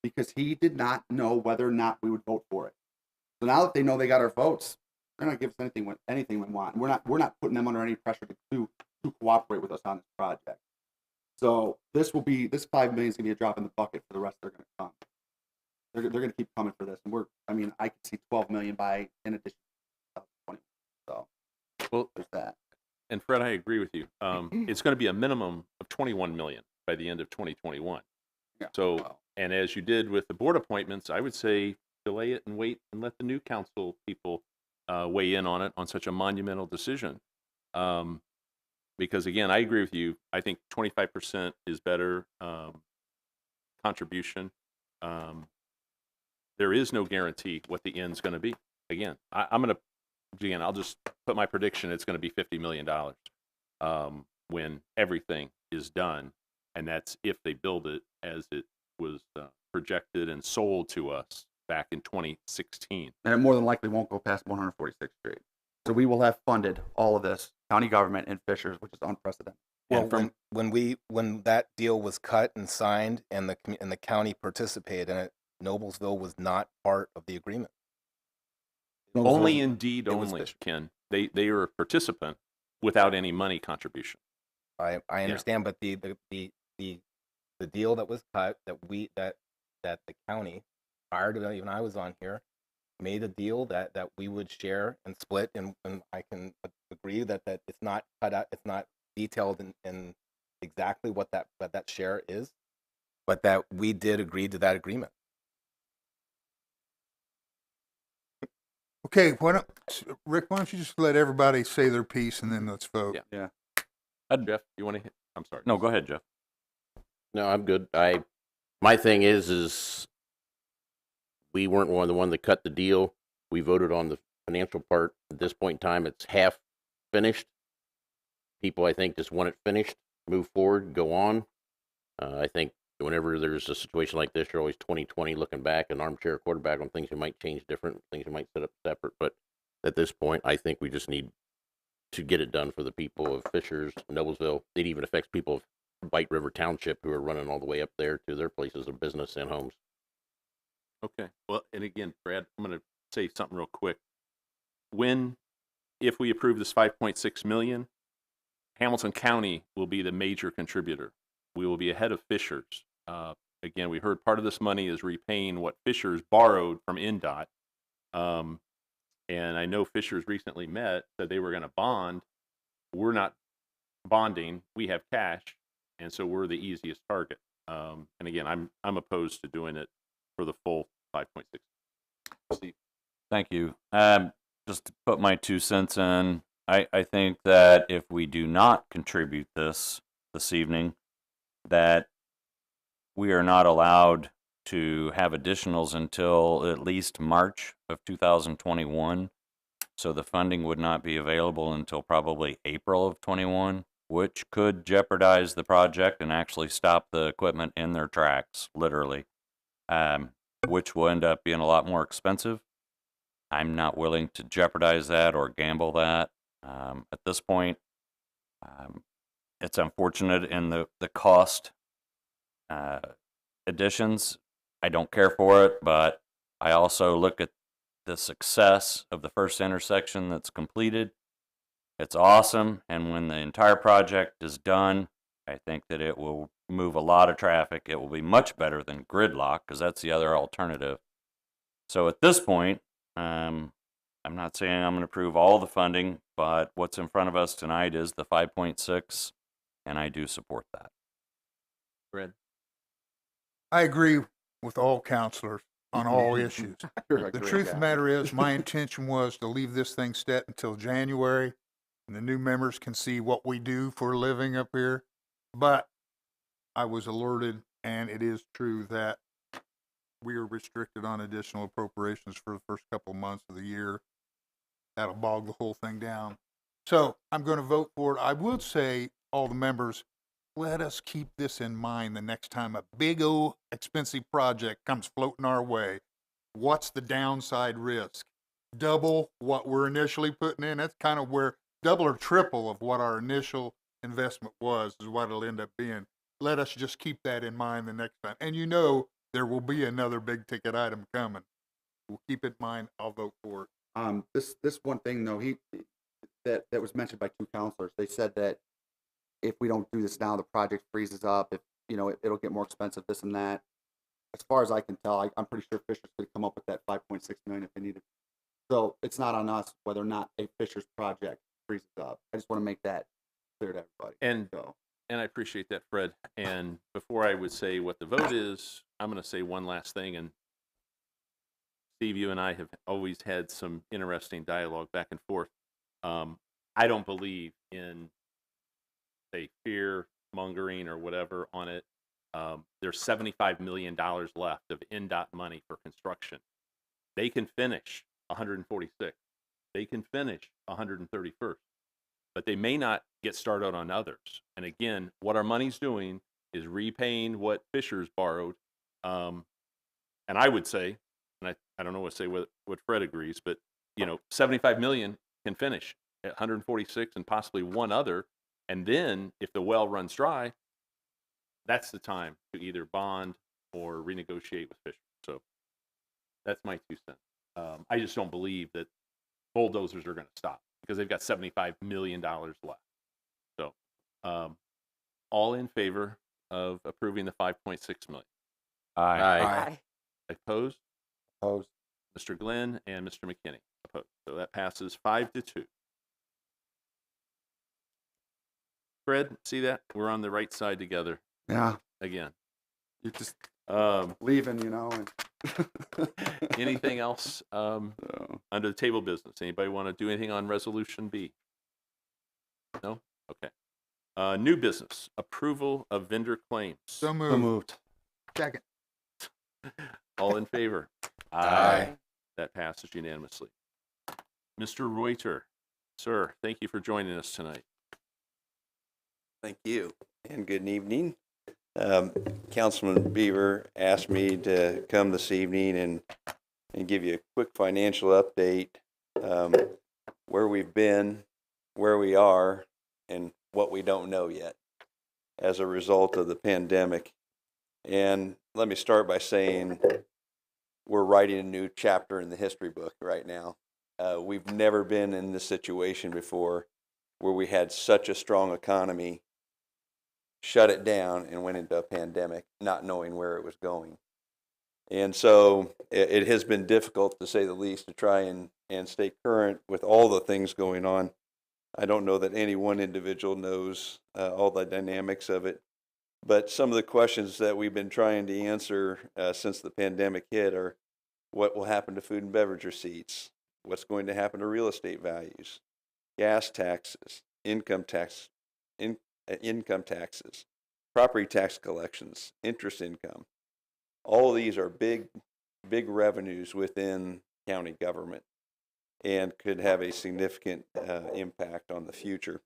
S9: Because he did not know whether or not we would vote for it. So now that they know they got our votes, they're not giving us anything we want. We're not putting them under any pressure to cooperate with us on this project. So this $5 million is gonna be a drop in the bucket for the rest. They're gonna come. They're gonna keep coming for this, and I could see 12 million in addition to 20. So
S1: Well,
S9: there's that.
S1: and Fred, I agree with you. It's going to be a minimum of 21 million by the end of 2021.
S9: Yeah.
S1: So,
S9: Wow.
S1: and as you did with the board appointments, I would say delay it and wait and let the new council people weigh in on it on such a monumental decision. Because again, I agree with you. I think 25% is better contribution. There is no guarantee what the end's going to be. Again, I'll just put my prediction. It's going to be $50 million when everything is done. And that's if they build it as it was projected and sold to us back in 2016.
S9: And it more than likely won't go past 146th Street. So we will have funded all of this, county government and Fishers, which is unprecedented.
S10: Well, when that deal was cut and signed, and the county participated in it, Noblesville was not part of the agreement.
S1: Only indeed
S10: it was
S1: only,
S10: Fisher.
S1: Ken. They are a participant without any money contribution.
S10: I understand, but the deal that was cut, that the county, prior to even I was on here, made a deal that we would share and split, and I can agree that it's not cut out, it's not detailed in exactly what that share is, but that we did agree to that agreement.
S8: Okay, Rick, why don't you just let everybody say their piece and then let's vote.
S1: Yeah.
S9: Yeah.
S1: Jeff, you want to hit? I'm sorry.
S7: No, go ahead, Jeff.
S3: No, I'm good. My thing is we weren't the one that cut the deal. We voted on the financial part. At this point in time, it's half finished. People, I think, just want it finished, move forward, go on. I think whenever there's a situation like this, you're always 20/20 looking back, an armchair quarterback on things you might change different, things you might set up separate. But at this point, I think we just need to get it done for the people of Fishers, Noblesville. It even affects people of White River Township who are running all the way up there to their places of business and homes.
S1: Okay. Well, and again, Brad, I'm going to say something real quick. If we approve this 5.6 million, Hamilton County will be the major contributor. We will be ahead of Fishers. Again, we heard part of this money is repaying what Fishers borrowed from NDOT. And I know Fishers recently said they were going to bond. We're not bonding. We have cash. And so we're the easiest target. And again, I'm opposed to doing it for the full 5.6. Steve.
S7: Thank you. Just to put my 2 cents in, I think that if we do not contribute this evening, that we are not allowed to have additionals until at least March of 2021. So the funding would not be available until probably April of 21, which could jeopardize the project and actually stop the equipment in their tracks, literally, which will end up being a lot more expensive. I'm not willing to jeopardize that or gamble that. At this point, it's unfortunate in the cost additions. I don't care for it, but I also look at the success of the first intersection that's completed. It's awesome, and when the entire project is done, I think that it will move a lot of traffic. It will be much better than gridlock, because that's the other alternative. So at this point, I'm not saying I'm going to approve all the funding, but what's in front of us tonight is the 5.6, and I do support that.
S1: Brad.
S8: I agree with all counselors on all issues.
S9: You're a
S8: The
S9: great
S8: truth of the
S9: guy.
S8: matter is, my intention was to leave this thing set until January, and the new members can see what we do for a living up here. But I was alerted, and it is true that we are restricted on additional appropriations for the first couple months of the year. That'll bog the whole thing down. So I'm going to vote for it. I would say, all the members, let us keep this in mind the next time a big old expensive project comes floating our way. What's the downside risk? Double what we're initially putting in. That's kind of where double or triple of what our initial investment was is what it'll end up being. Let us just keep that in mind the next time. And you know, there will be another big ticket item coming. We'll keep it in mind. I'll vote for it.
S9: This one thing though, that was mentioned by two counselors. They said that if we don't do this now, the project freezes up. If it'll get more expensive, this and that. As far as I can tell, I'm pretty sure Fisher's could come up with that 5.6 million if they needed. So it's not on us whether or not a Fisher's project freezes up. I just want to make that clear to everybody.
S1: And I appreciate that, Fred. And before I would say what the vote is, I'm going to say one last thing. And Steve, you and I have always had some interesting dialogue back and forth. I don't believe in, say, fear mongering or whatever on it. There's $75 million left of NDOT money for construction. They can finish 146. They can finish 131st. But they may not get started on others. And again, what our money's doing is repaying what Fisher's borrowed. And I would say, and I don't know what to say what Fred agrees, but 75 million can finish at 146 and possibly one other. And then if the well runs dry, that's the time to either bond or renegotiate with Fisher. So that's my 2 cents. I just don't believe that bulldozers are going to stop because they've got $75 million left. So all in favor of approving the 5.6 million?
S3: Aye.
S1: Opposed?
S9: Opposed.
S1: Mr. Glenn and Mr. McKinney opposed. So that passes 5-2. Fred, see that? We're on the right side together
S9: Yeah,
S1: again.
S9: you just
S1: Um,
S9: leaving, And
S1: anything else under the table business? Anybody want to do anything on Resolution B? No? Okay. New business, approval of vendor claims.
S8: So
S9: So
S8: moved.
S9: moved.
S8: Second.
S1: All in favor?
S3: Aye.
S1: That passes unanimously. Mr. Reuter, sir, thank you for joining us tonight.
S11: Thank you, and good evening. Councilman Beaver asked me to come this evening and give you a quick financial update, where we've been, where we are, and what we don't know yet as a result of the pandemic. And let me start by saying we're writing a new chapter in the history book right now. We've never been in this situation before where we had such a strong economy, shut it down, and went into a pandemic, not knowing where it was going. And so it has been difficult, to say the least, to try and stay current with all the things going on. I don't know that any one individual knows all the dynamics of it, but some of the questions that we've been trying to answer since the pandemic hit are: what will happen to food and beverage receipts? What's going to happen to real estate values? Gas taxes, income taxes, property tax collections, interest income. All of these are big revenues within county government and could have a significant impact on the future.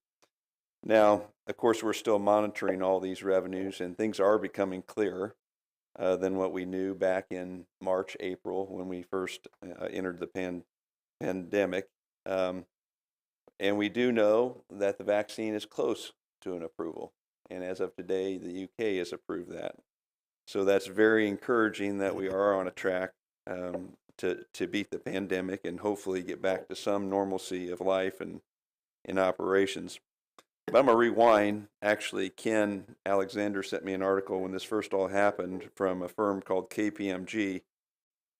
S11: Now, of course, we're still monitoring all these revenues, and things are becoming clearer than what we knew back in March, April, when we first entered the pandemic. And we do know that the vaccine is close to an approval. And as of today, the UK has approved that. So that's very encouraging that we are on a track to beat the pandemic and hopefully get back to some normalcy of life and in operations. But I'm going to rewind. Actually, Ken Alexander sent me an article when this first all happened from a firm called KPMG.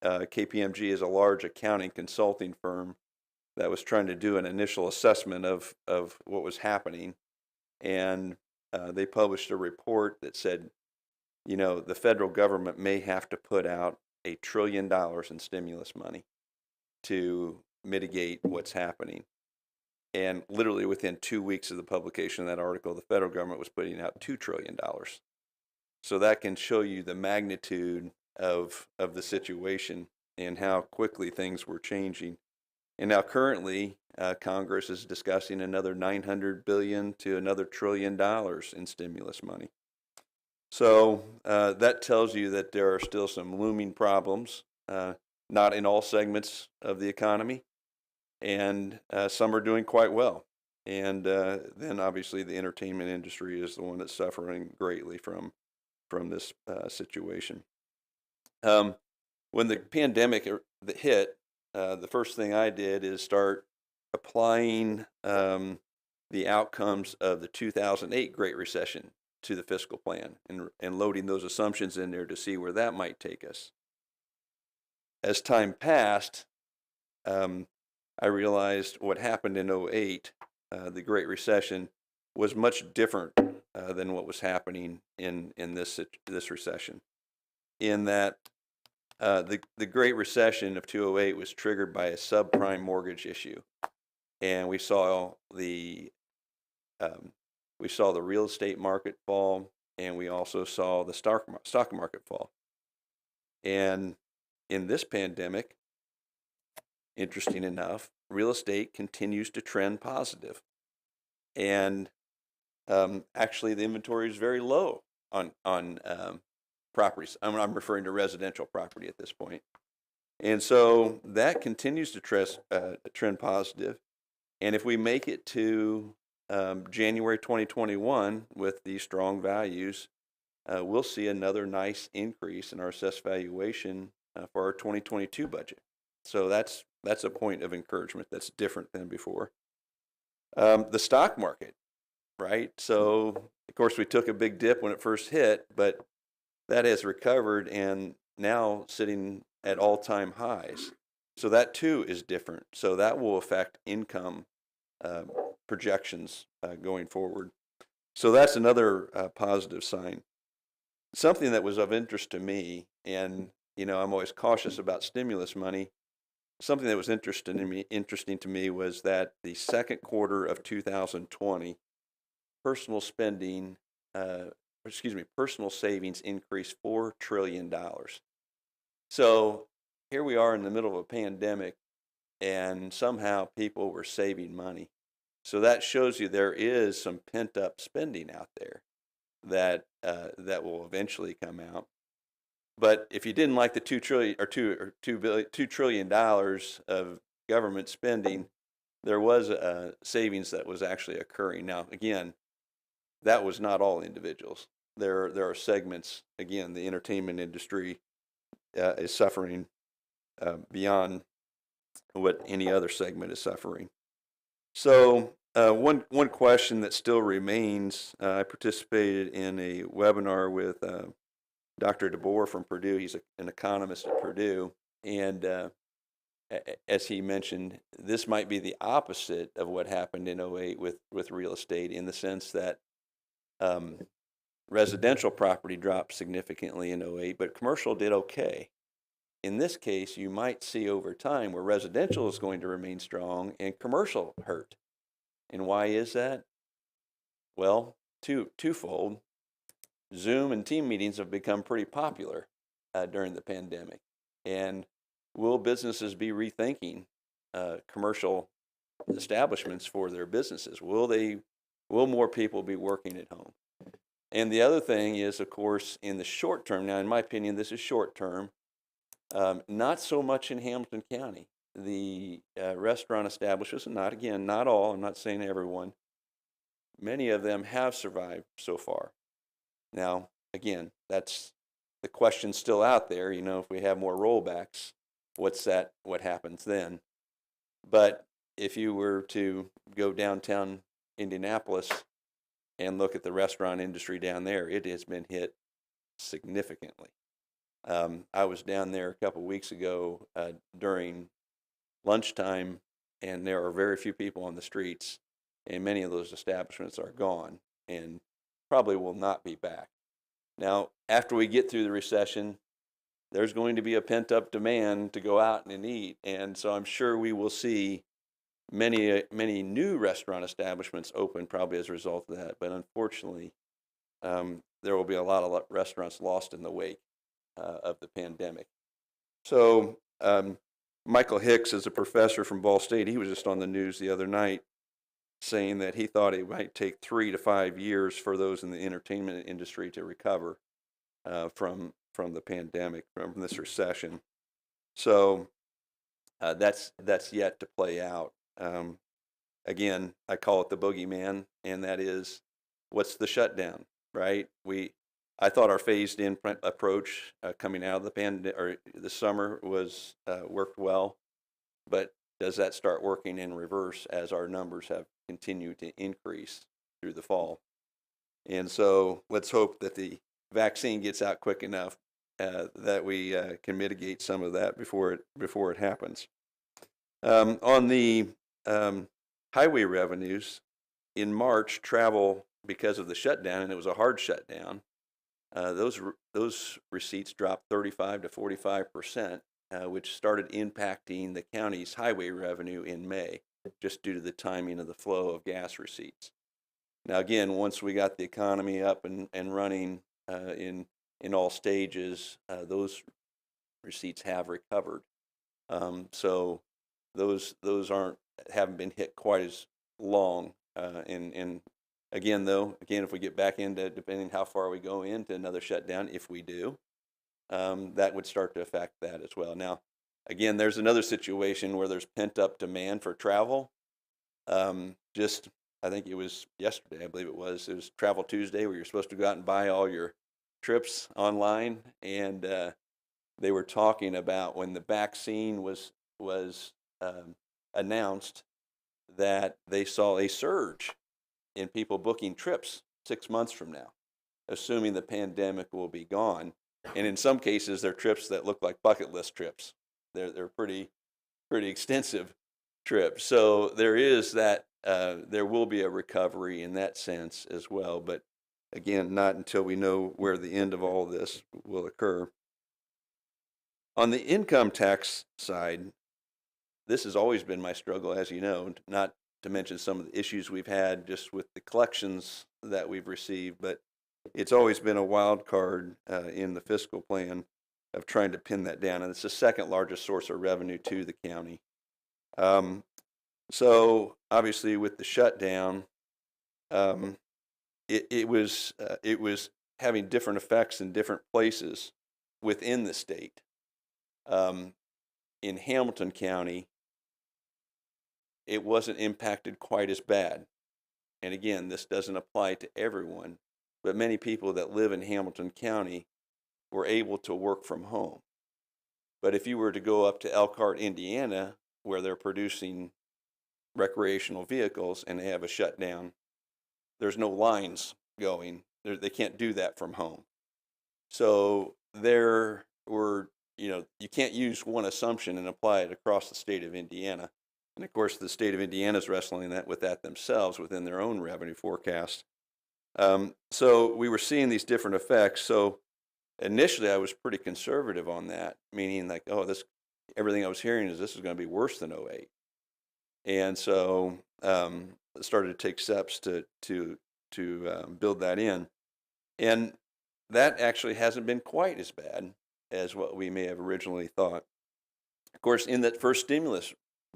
S11: KPMG is a large accounting consulting firm that was trying to do an initial assessment of what was happening. And they published a report that said the federal government may have to put out $1 trillion in stimulus money to mitigate what's happening. And literally within 2 weeks of the publication of that article, the federal government was putting out $2 trillion. So that can show you the magnitude of the situation and how quickly things were changing. And now currently, Congress is discussing another $900 billion to another $1 trillion in stimulus money. So that tells you that there are still some looming problems, not in all segments of the economy, and some are doing quite well. And then obviously the entertainment industry is the one that's suffering greatly from this situation. When the pandemic hit, the first thing I did is start applying the outcomes of the 2008 Great Recession to the fiscal plan and loading those assumptions in there to see where that might take us. As time passed, I realized what happened in 2008, the Great Recession, was much different than what was happening in this recession. In that the Great Recession of 2008 was triggered by a subprime mortgage issue, and we saw the real estate market fall, and we also saw the stock market fall. And in this pandemic, interesting enough, real estate continues to trend positive, and actually the inventory is very low on properties. I'm referring to residential property at this point. And so that continues to trend positive. And if we make it to January 2021 with these strong values, we'll see another nice increase in our assessed valuation for our 2022 budget. So that's a point of encouragement that's different than before. The stock market, right? So of course we took a big dip when it first hit, but that has recovered and now sitting at all-time highs. So that too is different. So that will affect income projections going forward. So that's another positive sign. Something that was of interest to me, and I'm always cautious about stimulus money. Something that was interesting to me was that the second quarter of 2020, personal savings increased $4 trillion. So here we are in the middle of a pandemic, and somehow people were saving money. So that shows you there is some pent-up spending out there that will eventually come out. But if you didn't like the $2 trillion of government spending, there was savings that was actually occurring. Now, again, that was not all individuals. There are segments. Again, the entertainment industry is suffering beyond what any other segment is suffering. So one question that still remains, I participated in a webinar with Dr. DeBoer from Purdue. He's an economist at Purdue. And as he mentioned, this might be the opposite of what happened in 2008 with real estate, in the sense that residential property dropped significantly in 2008, but commercial did okay. In this case, you might see over time where residential is going to remain strong and commercial hurt. And why is that? Well, twofold. Zoom and team meetings have become pretty popular during the pandemic. And will businesses be rethinking commercial establishments for their businesses? Will more people be working at home? And the other thing is, of course, in the short term, now in my opinion, this is short term, not so much in Hamilton County. The restaurant establishments, and not all, I'm not saying everyone, many of them have survived so far. Now, again, that's the question still out there. If we have more rollbacks, what happens then? But if you were to go downtown Indianapolis and look at the restaurant industry down there, it has been hit significantly. I was down there a couple weeks ago during lunchtime, and there are very few people on the streets, and many of those establishments are gone and probably will not be back. Now, after we get through the recession, there's going to be a pent-up demand to go out and eat. And so I'm sure we will see many new restaurant establishments open probably as a result of that. But unfortunately, there will be a lot of restaurants lost in the wake of the pandemic. So Michael Hicks is a professor from Ball State. He was just on the news the other night saying that he thought it might take 3 to 5 years for those in the entertainment industry to recover from the pandemic, from this recession. So that's yet to play out. Again, I call it the boogeyman, and that is, what's the shutdown, right? I thought our phased-in approach coming out of the pandemic or the summer was worked well, but does that start working in reverse as our numbers have continued to increase through the fall? And so let's hope that the vaccine gets out quick enough that we can mitigate some of that before it happens. On the highway revenues, in March, travel, because of the shutdown, and it was a hard shutdown, those receipts dropped 35 to 45%, which started impacting the county's highway revenue in May, just due to the timing of the flow of gas receipts. Now, again, once we got the economy up and running in all stages, those receipts have recovered. So those haven't been hit quite as long. And again, if we get back into, depending how far we go into another shutdown, if we do, that would start to affect that as well. Now, again, there's another situation where there's pent up demand for travel. I think it was yesterday, I believe it was Travel Tuesday, where you're supposed to go out and buy all your trips online, and they were talking about when the vaccine was announced, that they saw a surge in people booking trips 6 months from now, assuming the pandemic will be gone. And in some cases, they're trips that look like bucket list trips. They're pretty extensive trips. So there is that. There will be a recovery in that sense as well, but again, not until we know where the end of all this will occur. On the income tax side, this has always been my struggle, as you know, not to mention some of the issues we've had just with the collections that we've received, but it's always been a wild card in the fiscal plan of trying to pin that down, and it's the second largest source of revenue to the county. So obviously with the shutdown, it was having different effects in different places within the state. In Hamilton County, it wasn't impacted quite as bad. And again, this doesn't apply to everyone, but many people that live in Hamilton County were able to work from home. But if you were to go up to Elkhart, Indiana, where they're producing recreational vehicles and they have a shutdown, there's no lines going. They can't do that from home. So there were, you can't use one assumption and apply it across the state of Indiana. And of course, the state of Indiana is wrestling with that themselves within their own revenue forecast. So we were seeing these different effects. So initially, I was pretty conservative on that, meaning like, everything I was hearing is this is going to be worse than 2008. And so started to take steps to build that in. And that actually hasn't been quite as bad as what we may have originally thought. Of course, in that first stimulus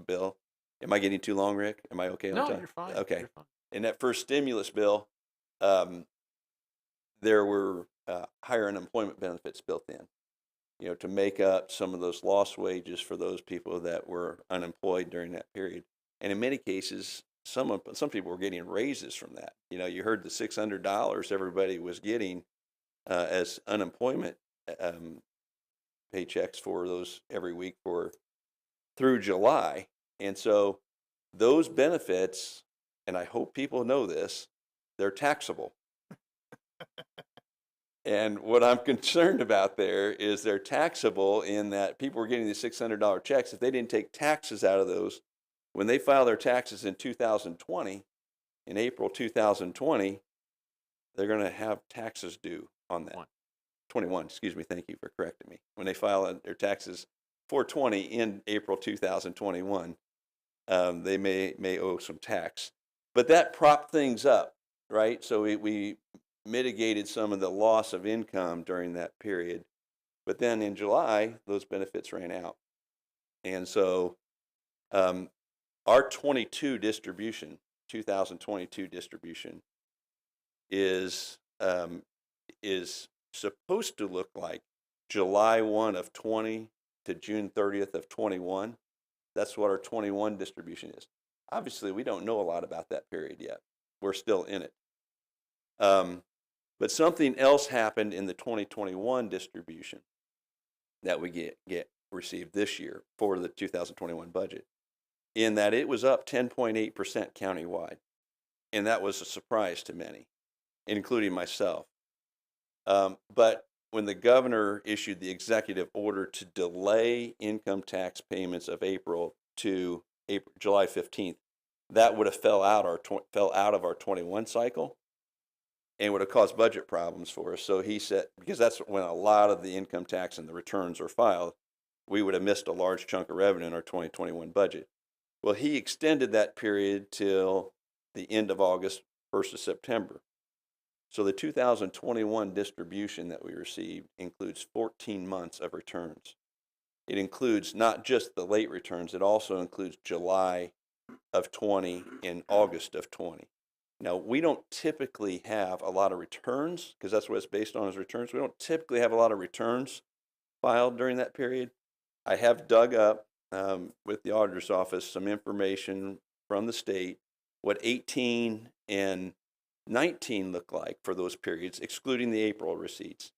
S11: bill, am I getting too long, Rick? Am I okay on time?
S1: No, you're fine.
S11: Okay.
S1: You're fine.
S11: In that first stimulus bill, there were higher unemployment benefits built in, to make up some of those lost wages for those people that were unemployed during that period. And in many cases, some people were getting raises from that. You heard the $600 everybody was getting as unemployment paychecks for those every week through July. And so those benefits, and I hope people know this, they're taxable. And what I'm concerned about there is they're taxable in that people were getting these $600 checks. If they didn't take taxes out of those, when they file their taxes in 2020, in April 2020, they're going to have taxes due on that. 21, excuse me, thank you for correcting me. When they file their taxes 420 in April 2021, they may owe some tax. But that propped things up, right? So we mitigated some of the loss of income during that period. But then in July, those benefits ran out. And so our 2022 distribution is supposed to look like July 1 of 20 to June 30th of 21. That's what our 21 distribution is. Obviously, we don't know a lot about that period yet. We're still in it. But something else happened in the 2021 distribution that we received this year for the 2021 budget, in that it was up 10.8% countywide. And that was a surprise to many, including myself. But when the governor issued the executive order to delay income tax payments of April to July 15th, that would have fell out of our 21 cycle and would have caused budget problems for us. So he said, because that's when a lot of the income tax and the returns are filed, we would have missed a large chunk of revenue in our 2021 budget. Well, he extended that period till the end of August, 1st of September. So the 2021 distribution that we received includes 14 months of returns. It includes not just the late returns, it also includes July of 20 and August of 20. Now, we don't typically have a lot of returns, because that's what it's based on, is returns. We don't typically have a lot of returns filed during that period. I have dug up with the auditor's office some information from the state, what 18 and 19 look like for those periods, excluding the April receipts.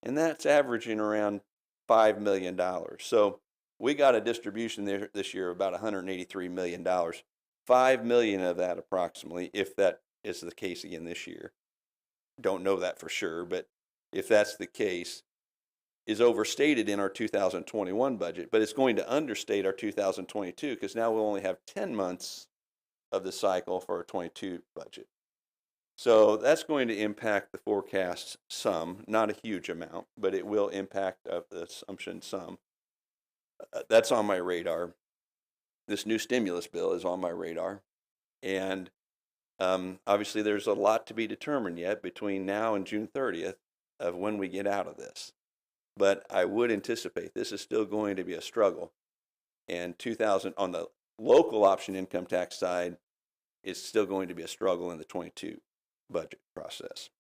S11: And that's averaging around $5 million. So we got a distribution there this year of about $183 million. $5 million of that approximately, if that is the case again this year, don't know that for sure, but if that's the case, is overstated in our 2021 budget, but it's going to understate our 2022 because now we'll only have 10 months of the cycle for our 22 budget. So that's going to impact the forecast some, not a huge amount, but it will impact the assumption some. That's on my radar. This new stimulus bill is on my radar. And obviously there's a lot to be determined yet between now and June 30th of when we get out of this. But I would anticipate this is still going to be a struggle. And on the local option income tax side, it's still going to be a struggle in the 22 budget process.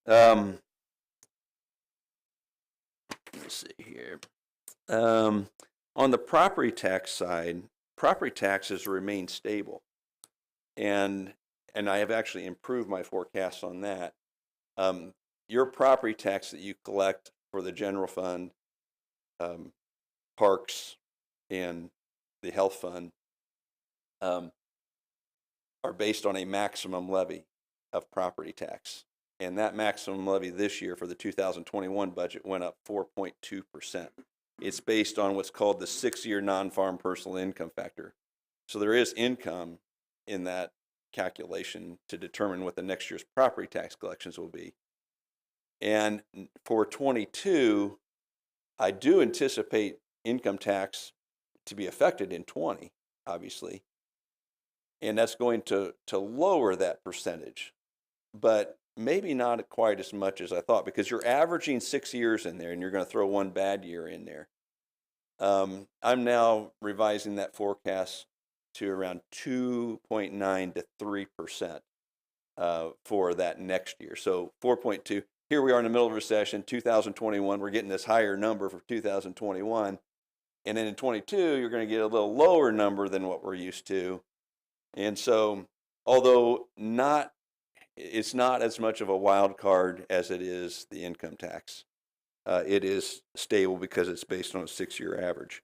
S11: Let's see here. On the property tax side, property taxes remain stable. And I have actually improved my forecast on that. Your property tax that you collect for the general fund, parks, and the health fund are based on a maximum levy of property tax. And that maximum levy this year for the 2021 budget went up 4.2%. It's based on what's called the 6-year non-farm personal income factor. So there is income in that calculation to determine what the next year's property tax collections will be. And for 22, I do anticipate income tax to be affected in 20, obviously. And that's going to lower that percentage, but maybe not quite as much as I thought, because you're averaging 6 years in there and you're going to throw one bad year in there. I'm now revising that forecast to around 2.9 to 3% for that next year. So 4.2. Here we are in the middle of recession, 2021. We're getting this higher number for 2021. And then in 22, you're going to get a little lower number than what we're used to. And so, although it's not as much of a wild card as it is the income tax. It is stable because it's based on a 6-year average.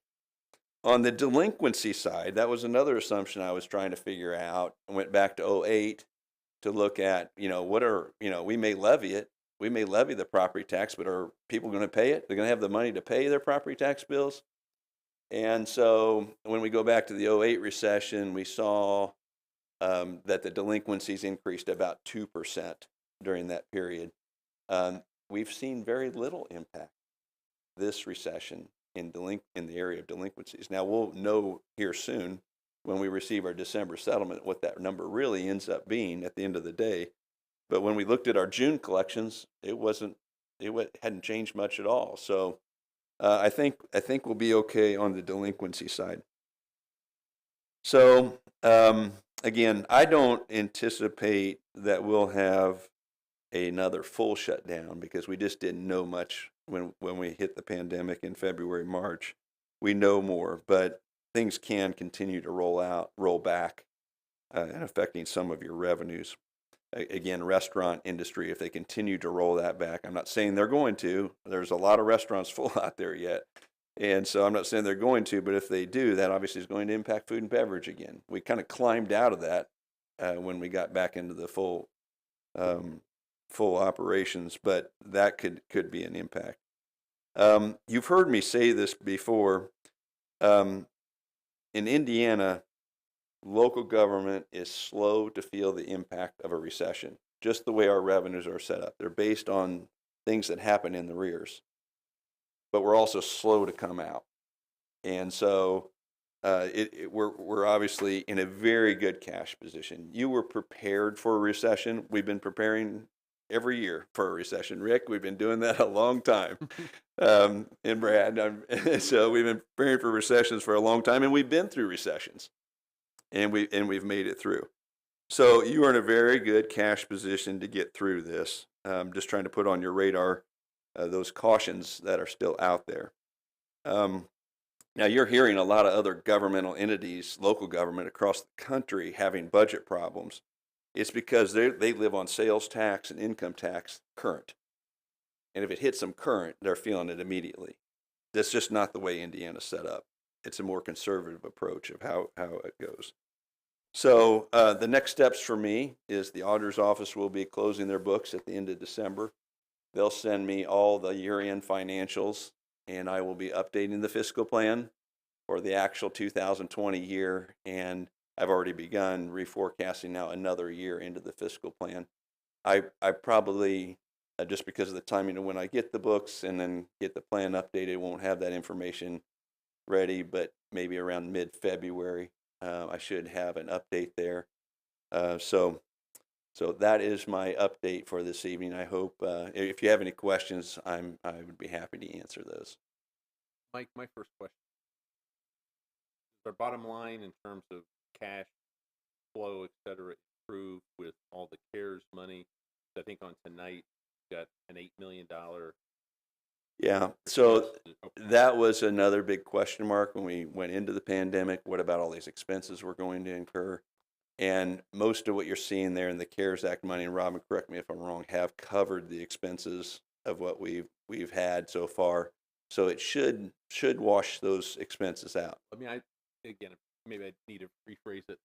S11: On the delinquency side, that was another assumption I was trying to figure out. I went back to 2008 to look at, we may levy it. We may levy the property tax, but are people going to pay it? They're going to have the money to pay their property tax bills? And so when we go back to the 2008 recession, we saw that the delinquencies increased about 2% during that period. we've seen very little impact this recession in the area of delinquencies. Now we'll know here soon when we receive our December settlement what that number really ends up being at the end of the day. But when we looked at our June collections, it hadn't changed much at all. So I think we'll be okay on the delinquency side. So again, I don't anticipate that we'll have another full shutdown because we just didn't know much when we hit the pandemic in February, March. We know more, but things can continue to roll back, and affecting some of your revenues. Again, restaurant industry, if they continue to roll that back, I'm not saying they're going to. There's a lot of restaurants full out there yet. And so I'm not saying they're going to, but if they do, that obviously is going to impact food and beverage again. We kind of climbed out of that when we got back into the full operations, but that could be an impact. You've heard me say this before. In Indiana, local government is slow to feel the impact of a recession, just the way our revenues are set up. They're based on things that happen in the rears, but we're also slow to come out. And so we're obviously in a very good cash position. You were prepared for a recession. We've been preparing every year for a recession. Rick, we've been doing that a long time. And Brad, so we've been preparing for recessions for a long time, and we've been through recessions, and we've made it through. So you are in a very good cash position to get through this. Just trying to put on your radar those cautions that are still out there. Now you're hearing a lot of other governmental entities, local government across the country having budget problems. It's because they live on sales tax and income tax current. And if it hits them current, they're feeling it immediately. That's just not the way Indiana's set up. It's a more conservative approach of how it goes. So the next steps for me is the auditor's office will be closing their books at the end of December. They'll send me all the year-end financials, and I will be updating the fiscal plan for the actual 2020 year. And I've already begun reforecasting now another year into the fiscal plan. I probably, just because of the timing of when I get the books and then get the plan updated, won't have that information ready, but maybe around mid-February, I should have an update there. So that is my update for this evening. I hope if you have any questions, I would be happy to answer those.
S1: Mike, my first question. Is our bottom line in terms of cash flow, et cetera, improved with all the CARES money? I think on tonight, we got an $8 million.
S11: Yeah, so that was another big question mark when we went into the pandemic. What about all these expenses we're going to incur? And most of what you're seeing there in the CARES Act money, and Robin, correct me if I'm wrong, have covered the expenses of what we've had so far. So it should wash those expenses out.
S1: I mean, maybe I need to rephrase it.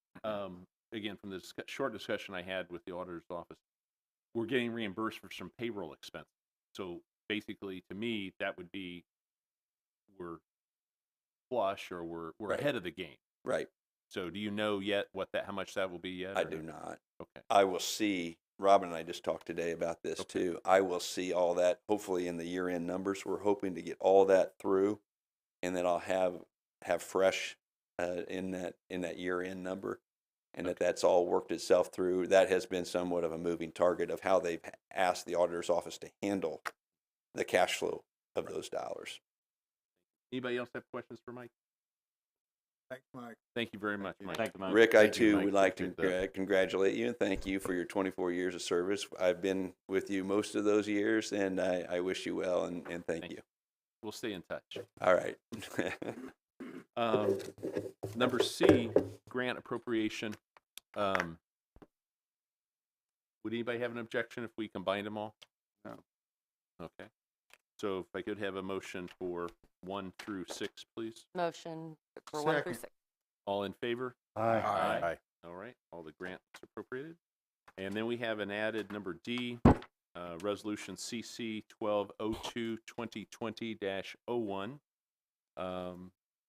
S1: Again, from this short discussion I had with the auditor's office, we're getting reimbursed for some payroll expenses. So basically, to me, that would be we're flush or we're
S11: Right.
S1: ahead of the game.
S11: Right.
S1: So do you know yet how much that will be yet?
S11: I
S1: or
S11: do
S1: no?
S11: not.
S1: Okay.
S11: I will see. Robin and I just talked today about this
S1: Okay.
S11: too. I will see all that hopefully in the year-end numbers. We're hoping to get all that through, and then I'll have fresh in that year-end number, and that's all worked itself through. That has been somewhat of a moving target of how they've asked the auditor's office to handle the cash flow of those dollars.
S1: Anybody else have questions for Mike?
S8: Thanks, Mike.
S1: Thank you very much, Mike.
S7: Thank you, Mike.
S11: Rick, I
S1: Thank you,
S11: too
S1: Mike.
S11: would like to
S1: Appreciate that.
S11: congratulate you and thank you for your 24 years of service. I've been with you most of those years, and I wish you well and thank
S1: Thank
S11: you.
S1: We'll stay in touch.
S11: All right.
S1: Number C, grant appropriation. Would anybody have an objection if we combined them all?
S9: No.
S1: Okay. So if I could have a motion for 1 through 6, please.
S4: Motion for 1 through
S8: Second.
S4: 6.
S1: All in favor?
S8: Aye.
S1: Aye. All right, all the grants appropriated. And then we have an added number D, resolution CC 1202-2020-01.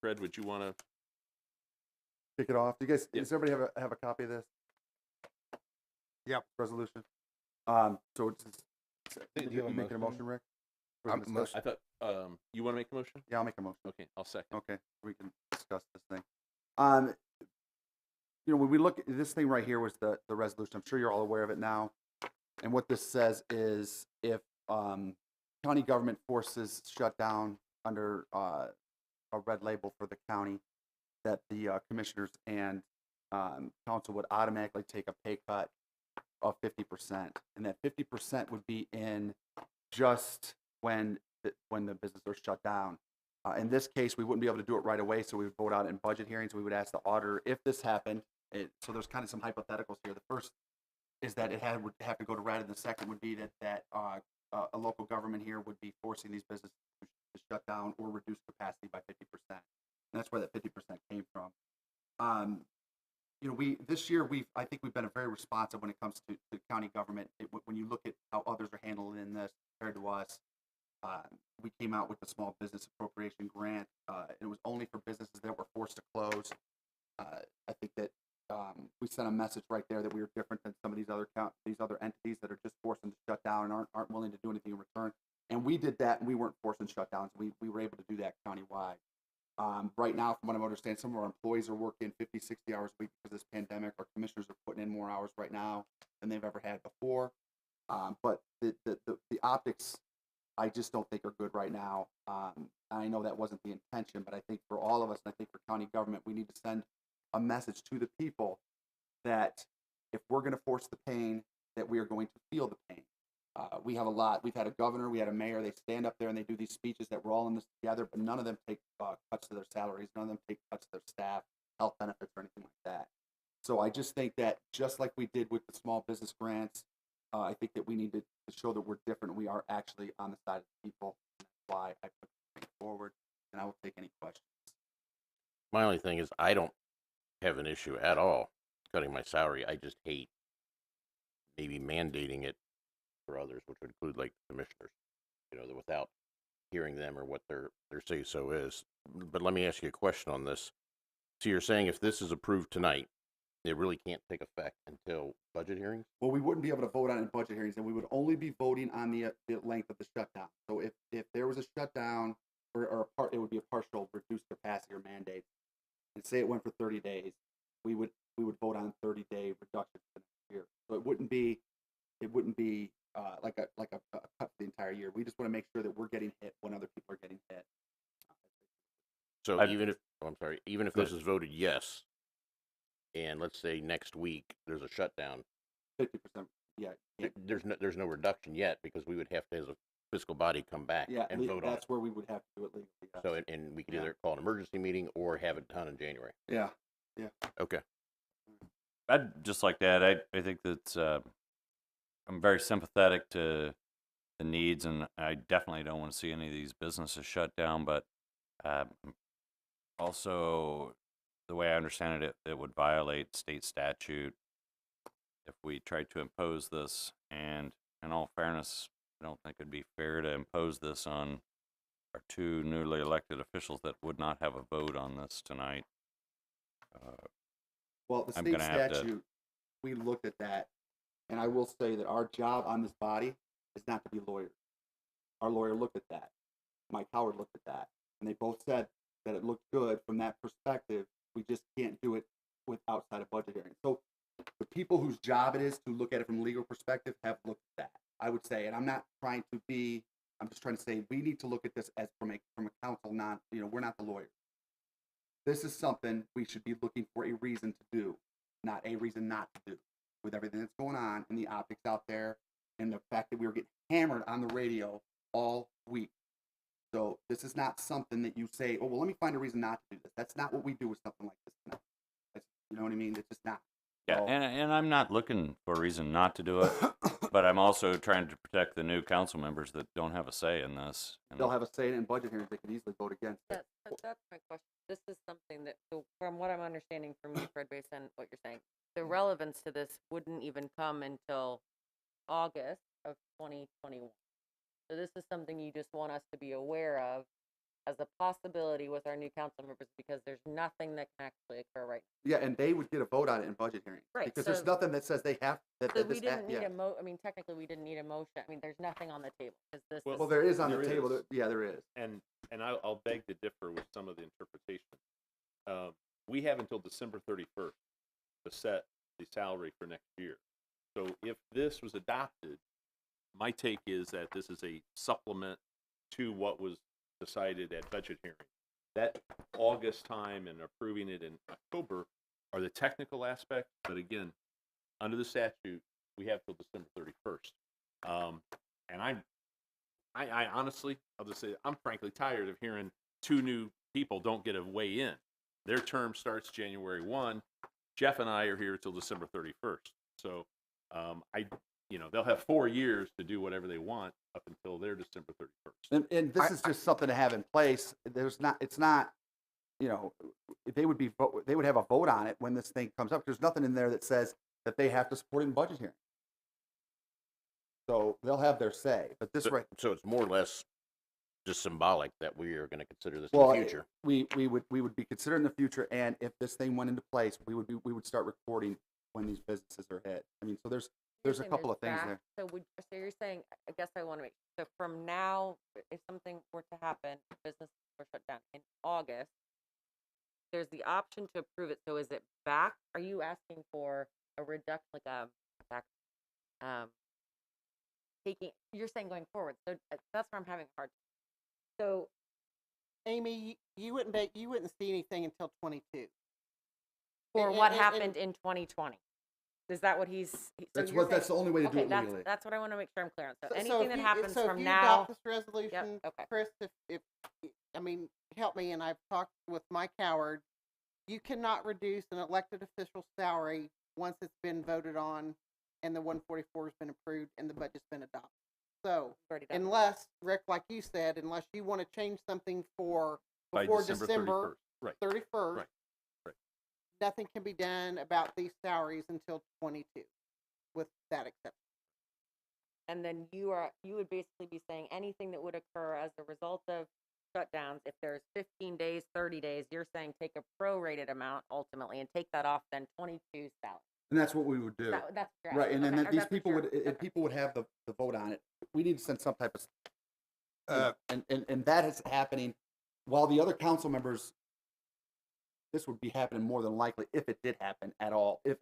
S1: Fred, would you want to?
S9: Kick it off. Do you guys,
S1: Yeah.
S9: does everybody have a copy of this?
S8: Yep.
S9: Resolution. So it's
S1: Do you have a
S9: making a
S1: motion?
S9: motion, Rick? For
S10: I'm
S9: discussion?
S1: I thought, you want to make a motion?
S9: Yeah, I'll make a motion.
S1: Okay, I'll second.
S9: Okay, we can discuss this thing. When we look, this thing right here was the resolution. I'm sure you're all aware of it now. And what this says is if county government forces shut down under a red label for the county, that the commissioners and council would automatically take a pay cut of 50%. And that 50% would be in just when the business are shut down. In this case, we wouldn't be able to do it right away, so we would vote out in budget hearings. We would ask the auditor if this happened. So there's kind of some hypotheticals here. The first is that would have to go to red, and the second would be that a local government here would be forcing these businesses to shut down or reduce capacity by 50%. And that's where that 50% came from. This year I think we've been very responsive when it comes to county government. When you look at how others are handling this compared to us, we came out with the small business appropriation grant. It was only for businesses that were forced to close. I think that we sent a message right there that we were different than some of these other entities that are just forcing to shut down and aren't willing to do anything in return. And we did that, and we weren't forcing shutdowns. We were able to do that countywide. Right now, from what I understand, some of our employees are working 50, 60 hours a week because of this pandemic. Our commissioners are putting in more hours right now than they've ever had before. But the optics, I just don't think are good right now. I know that wasn't the intention, but I think for all of us, and I think for county government, we need to send a message to the people that if we're going to force the pain, that we are going to feel the pain. We've had a governor, we had a mayor, they stand up there and they do these speeches that we're all in this together, but none of them take cuts to their salaries, none of them take cuts to their staff, health benefits, or anything like that. So I just think that just like we did with the small business grants, I think that we need to show that we're different. We are actually on the side of the people. That's why I put this thing forward, and I will take any questions.
S3: My only thing is I don't have an issue at all cutting my salary. I just hate maybe mandating it for others, which would include like the commissioners, without hearing them or what their say so is. But let me ask you a question on this. So you're saying if this is approved tonight, it really can't take effect until budget hearings?
S9: Well, we wouldn't be able to vote on it in budget hearings, and we would only be voting on the length of the shutdown. So if there was a shutdown it would be a partial reduced capacity or mandate, and say it went for 30 days, we would vote on 30-day reduction for the next year. So it wouldn't be like a cut for the entire year. We just want to make sure that we're getting hit when other people are getting hit.
S3: So even if this is voted yes, and let's say next week there's a shutdown,
S9: 50%, yeah.
S3: there's no reduction yet because we would have to, as a fiscal body, come back and vote on it.
S9: That's where we would have to do it legally. Yes.
S3: So and we could either call an emergency meeting or have it done in January.
S9: Yeah.
S3: Okay.
S7: I'd just like to add, I think that I'm very sympathetic to the needs, and I definitely don't want to see any of these businesses shut down, but also the way I understand it, it would violate state statute if we tried to impose this, and in all fairness, I don't think it'd be fair to impose this on our two newly elected officials that would not have a vote on this tonight.
S9: Well, the
S7: I'm
S9: state
S7: gonna have to-
S9: statute, we looked at that, and I will say that our job on this body is not to be lawyers. Our lawyer looked at that. Mike Howard looked at that, and they both said that it looked good from that perspective. We just can't do it with outside of budget hearing. So the people whose job it is to look at it from a legal perspective have looked at that, I would say. And I'm not trying to be, I'm just trying to say we need to look at this as from a council, not, we're not the lawyers. This is something we should be looking for a reason to do, not a reason not to do. With everything that's going on and the optics out there and the fact that we were getting hammered on the radio all week. So this is not something that you say, oh, well, let me find a reason not to do this. That's not what we do with something like this tonight. You know what I mean? It's just not.
S7: Yeah,
S9: So,
S7: and I'm not looking for a reason not to do it, but I'm also trying to protect the new council members that don't have a say in this. And
S9: they'll have a say in budget hearings. They could easily vote against it.
S4: That's my question. This is something that, so from what I'm understanding from you, Fred, based on what you're saying, the relevance to this wouldn't even come until August of 2021. So this is something you just want us to be aware of as a possibility with our new council members because there's nothing that can actually occur right
S9: Yeah, and they would get a vote on it in budget hearings.
S4: Right,
S9: Because there's
S4: so-
S9: nothing that says they have, that
S4: So
S9: that
S4: we
S9: this,
S4: didn't need
S9: yeah.
S4: I mean, technically, we didn't need a motion. I mean, there's nothing on the table, because this
S1: Well,
S4: is.
S9: Well, there is on the
S1: There
S9: table,
S1: is.
S9: yeah, there is.
S1: And I'll beg to differ with some of the interpretation. We have until December 31st to set the salary for next year. So if this was adopted, my take is that this is a supplement to what was decided at budget hearing. That August time and approving it in October are the technical aspects, but again, under the statute, we have till December 31st. And I honestly, I'll just say, I'm frankly tired of hearing two new people don't get a way in. Their term starts January 1. Jeff and I are here till December 31st. So, they'll have 4 years to do whatever they want up until their December 31st.
S9: And this is just something to have in place. It's not, they would have a vote on it when this thing comes up. There's nothing in there that says that they have to support it in budget hearing. So they'll have their say, but this right.
S3: So it's more or less just symbolic that we are going to consider this
S9: Well,
S3: in the future.
S9: we would be considering the future, and if this thing went into place, we would start recording when these businesses are hit. I mean, so there's
S4: You're
S9: a
S4: saying
S9: couple of things
S4: back-
S9: there.
S4: So you're saying, I guess I want to make, so from now, if something were to happen, businesses were shut down in August, there's the option to approve it. So is it back? Are you asking for a reduction, like back, you're saying going forward. So that's where I'm having a hard time. So
S2: Amy, you wouldn't see anything until 22.
S4: for
S2: And-
S4: what
S2: and-
S4: happened in 2020? Is that what he's? So
S9: That's
S4: you're
S9: that's the only way to do
S4: Okay,
S9: it
S4: that's,
S9: legally.
S4: that's what I want to make sure I'm clear on. So
S2: So
S4: anything
S2: if
S4: that
S2: you-
S4: happens
S2: so if
S4: from
S2: you
S4: now.
S2: adopt this resolution,
S4: okay.
S2: Chris, if I mean, help me, and I've talked with Mike Howard, you cannot reduce an elected official's salary once it's been voted on and the 144 has been approved and the budget's been adopted. So
S4: Already done.
S2: unless, Rick, like you said, unless you want to change something for
S1: By
S2: before
S1: December
S2: December
S1: 31st. Right.
S2: 31st,
S1: Right. Right.
S2: nothing can be done about these salaries until 22, with that exception.
S4: And then you would basically be saying anything that would occur as a result of shutdowns, if there's 15 days, 30 days, you're saying take a prorated amount ultimately and take that off then 22 salary.
S9: And that's what we would do.
S4: That's what you're
S9: Right,
S4: asking.
S9: and then
S4: Okay,
S9: that these
S4: that's what
S9: people
S4: you're-
S9: would,
S4: okay.
S9: people would have the vote on it. We need to send some type of, and that is happening while the other council members, this would be happening more than likely if it did happen at all. If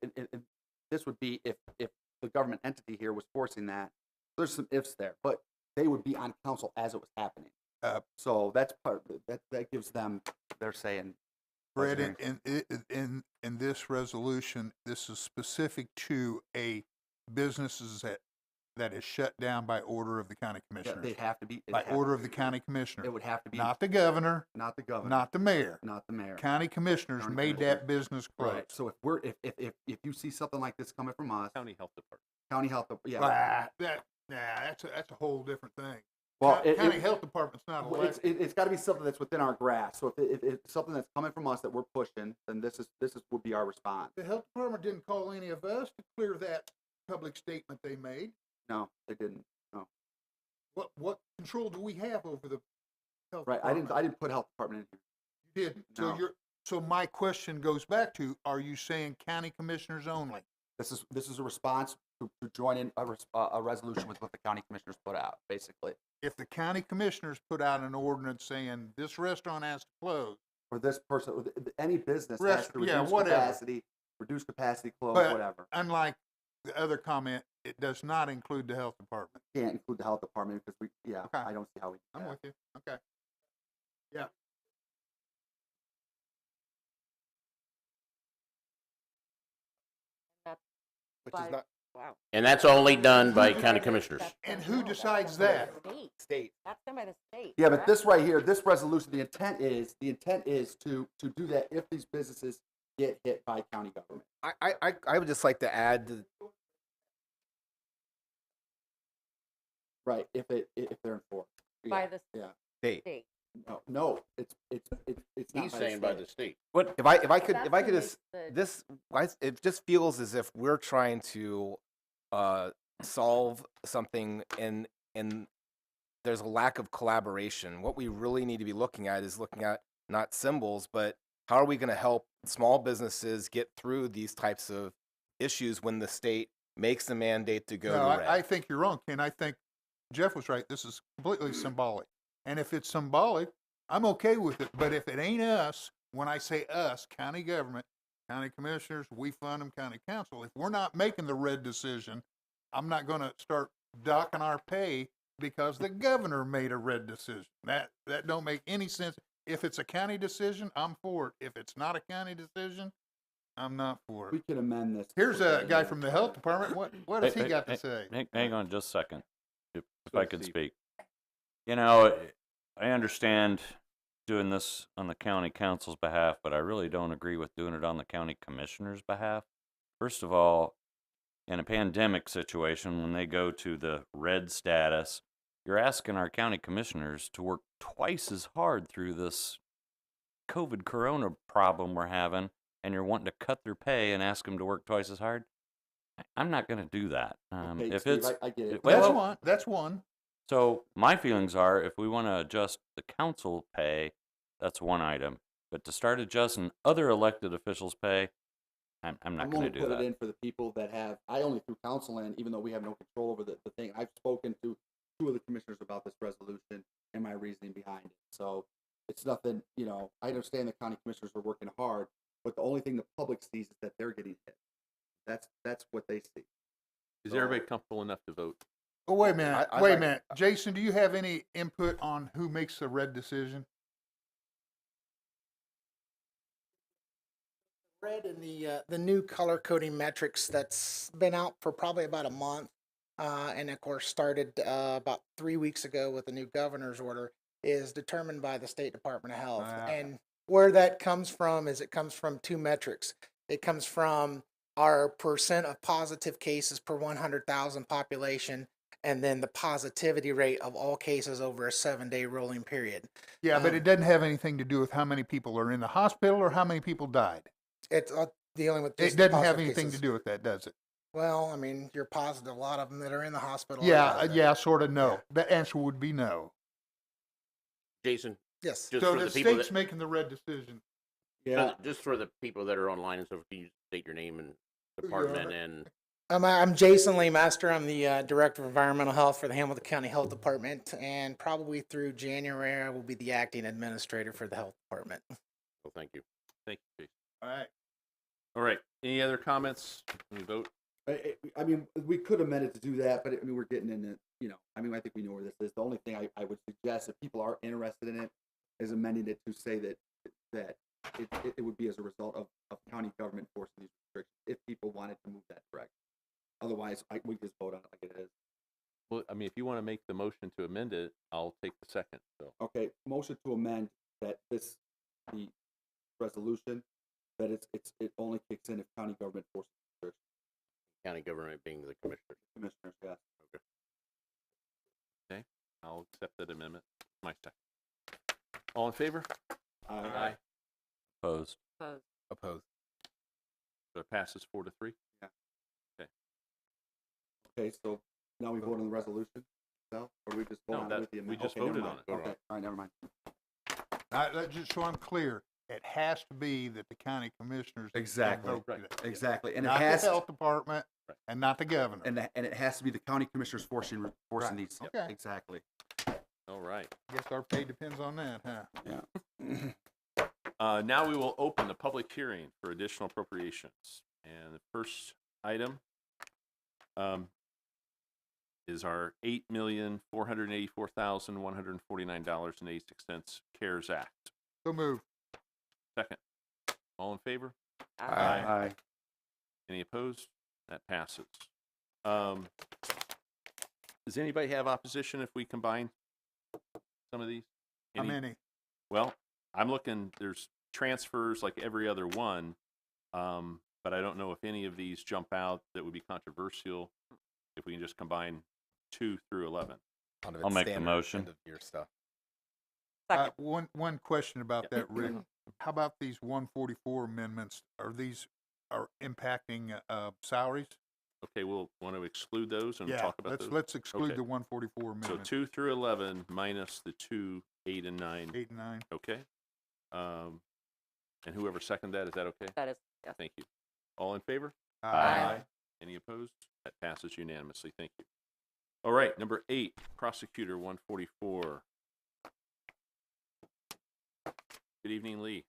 S9: this would be if the government entity here was forcing that. There's some ifs there, but they would be on council as it was happening. So that's part that gives them their say in.
S8: Brett,
S9: budgeting.
S8: in this resolution, this is specific to a businesses that is shut down by order of the county
S9: Yeah,
S8: commissioners.
S9: they'd have to be
S8: By order of the county commissioner,
S9: It would have to be
S8: not the governor,
S9: not the governor,
S8: not the mayor.
S9: not the mayor.
S8: County commissioners
S9: County
S8: made
S9: commissioner.
S8: that business close.
S9: Right. So if you see something like this coming from us,
S1: County Health Department.
S9: county health, yeah.
S8: That's a whole different thing.
S9: Well,
S8: County health department's not
S9: well,
S8: elected.
S9: it's got to be something that's within our grasp. So if it's something that's coming from us that we're pushing, then this would be our response.
S8: The health department didn't call any of us to clear that public statement they made.
S9: No, they didn't. No.
S8: What control do we have over the health
S9: Right.
S8: department?
S9: I didn't put health department in here.
S8: You didn't. So
S9: No.
S8: so my question goes back to: are you saying county commissioners only?
S9: This is a response to join in a resolution with what the county commissioners put out, basically.
S8: If the county commissioners put out an ordinance saying this restaurant has to close,
S9: For this person, any business has
S8: Rest-
S9: to
S8: yeah,
S9: reduce
S8: whatever.
S9: capacity, close,
S8: But-
S9: whatever.
S8: unlike the other comment, it does not include the health department.
S9: Can't include the health department because
S8: Okay.
S9: I don't see how we.
S8: I'm with you. Okay. Yeah.
S10: Which
S4: By-
S10: is not
S4: Wow.
S3: And that's only done by county commissioners.
S8: And who decides that?
S4: State.
S10: state.
S4: That's done by the state.
S9: Yeah, but
S4: correct?
S9: this right here, this resolution, the intent is to do that if these businesses get hit by county government.
S10: I would just like to add
S9: Right, if they're enforced.
S4: By
S9: Yeah,
S4: the
S9: yeah.
S10: state.
S4: state.
S9: No, it's not
S3: He's
S9: by
S3: saying by the
S9: state.
S3: state.
S10: But if I
S4: That's
S10: could
S4: what
S10: just
S4: makes the-
S10: this it just feels as if we're trying to solve something in there's a lack of collaboration. What we really need to be looking at is looking at not symbols, but how are we going to help small businesses get through these types of issues when the state makes the mandate to go
S8: No,
S10: to red?
S8: I think you're wrong, Ken. I think Jeff was right. This is completely symbolic. And if it's symbolic, I'm okay with it. But if it ain't us, when I say us, county government, county commissioners, we fund them, county council, if we're not making the red decision, I'm not going to start docking our pay because the governor made a red decision. That don't make any sense. If it's a county decision, I'm for it. If it's not a county decision, I'm not for
S9: We
S8: it.
S9: could amend this.
S8: Here's a guy from the health department. What has he got to say?
S7: Hang on just a second, if
S1: Go
S7: I
S1: ahead,
S7: could
S1: Steve.
S7: speak. You know, I understand doing this on the county council's behalf, but I really don't agree with doing it on the county commissioner's behalf. First of all, in a pandemic situation, when they go to the red status, you're asking our county commissioners to work twice as hard through this COVID corona problem we're having, and you're wanting to cut their pay and ask them to work twice as hard. I'm not going to do that.
S9: Okay,
S7: If
S9: Steve,
S7: it's
S9: I get it.
S8: That's
S7: well,
S8: one. That's one.
S7: so my feelings are, if we want to adjust the council pay, that's one item. But to start adjusting other elected officials' pay, I'm not
S9: I'm
S7: going
S9: only
S7: to do
S9: put it
S7: that.
S9: in for the people that have, I only threw council in, even though we have no control over the thing. I've spoken to 2 of the commissioners about this resolution and my reasoning behind it. So it's nothing, I understand the county commissioners are working hard, but the only thing the public sees is that they're getting hit. That's what they see.
S1: Is everybody comfortable enough to vote?
S8: Oh, wait a minute.
S10: I'd
S8: Wait a
S10: like-
S8: minute. Jason, do you have any input on who makes the red decision?
S12: Red and the new color coding metrics that's been out for probably about a month, and of course started about 3 weeks ago with the new governor's order, is determined by the State Department of Health.
S8: Ah.
S12: And where that comes from is it comes from 2 metrics. It comes from our percent of positive cases per 100,000 population, and then the positivity rate of all cases over a 7-day rolling period.
S8: Yeah, but it doesn't have anything to do with how many people are in the hospital or how many people died.
S12: It's dealing with
S8: It
S12: just the
S8: doesn't have
S12: positive
S8: anything to
S12: cases.
S8: do with that, does it?
S12: Well, I mean, you're positive. A lot of them that are in the hospital. are
S8: Yeah,
S12: positive.
S8: yeah, sort of no. The answer would be no.
S3: Jason,
S12: Yes.
S3: just
S8: So
S3: for
S8: the
S3: the people
S8: state's
S3: that,
S8: making the red decision.
S3: just for the people that are online and so, can you state your name and department and
S12: I'm Jason Lee Master. I'm the Director of Environmental Health for the Hamilton County Health Department, and probably through January, I will be the acting administrator for the Health Department.
S3: well, thank you.
S1: Thank you, Jason.
S8: All right.
S1: All right. Any other comments? Can we vote?
S9: I mean, we could amend it to do that, but I mean, we're getting in it, I think we know where this is. The only thing I would suggest, if people are interested in it, is amending it to say that it would be as a result of county government forcing these restrictions, if people wanted to move that direction. Otherwise, we just vote on it like it is.
S1: Well, I mean, if you want to make the motion to amend it, I'll take the second. So,
S9: Okay, motion to amend that the resolution, that it only kicks in if county government forces restrictions.
S3: County government being the commissioner.
S9: Commissioners, yeah.
S1: okay, I'll accept that amendment. My second. All in favor?
S9: Aye.
S7: Opposed?
S4: Opposed.
S10: Opposed.
S1: So it passes 4-3.
S9: Okay, so now we vote on the resolution itself, or we just vote
S1: No,
S9: on
S1: that-
S9: it with the
S1: we
S9: amendment?
S1: just
S9: Okay, never
S1: voted on
S9: mind.
S1: it.
S9: Okay, all right, never mind.
S8: Just so I'm clear, it has to be that the county commissioners
S9: Exactly.
S8: vote
S1: Right.
S8: that.
S9: Exactly, and it
S8: Not the
S9: has,
S8: health department
S1: Right.
S8: and not the governor.
S9: and it has to be the county commissioners forcing
S8: Right.
S9: these.
S8: Okay.
S9: Exactly.
S1: All right.
S8: Guess our pay depends on that, huh?
S9: Yeah.
S1: Now we will open the public hearing for additional appropriations. And the first item is our $8,484,149.86 CARES Act.
S8: So move.
S1: Second. All in favor?
S9: Aye.
S1: Any opposed? That passes. Does anybody have opposition if we combine some of these?
S8: How
S1: Any?
S8: many?
S1: Well, I'm looking, there's transfers like every other one, but I don't know if any of these jump out that would be controversial, if we can just combine 2 through 11.
S10: Kind of
S7: I'll
S10: its
S7: make the
S10: standard
S7: motion.
S10: end of year stuff.
S4: Second.
S8: One question about that, Rick. How about these 144 amendments? Are impacting salaries?
S1: Okay, we'll want to exclude those and
S8: Yeah,
S1: talk about those.
S8: let's exclude
S1: Okay.
S8: the 144
S1: So
S8: amendment.
S1: 2 through 11 minus the 2, 8, and 9.
S8: 8 and 9.
S1: Okay. And whoever seconded that, is that okay?
S4: That is, yes.
S1: Thank you. All in favor?
S4: Aye.
S1: Any opposed? That passes unanimously. Thank you. All right, number 8, prosecutor 144. Good evening, Lee.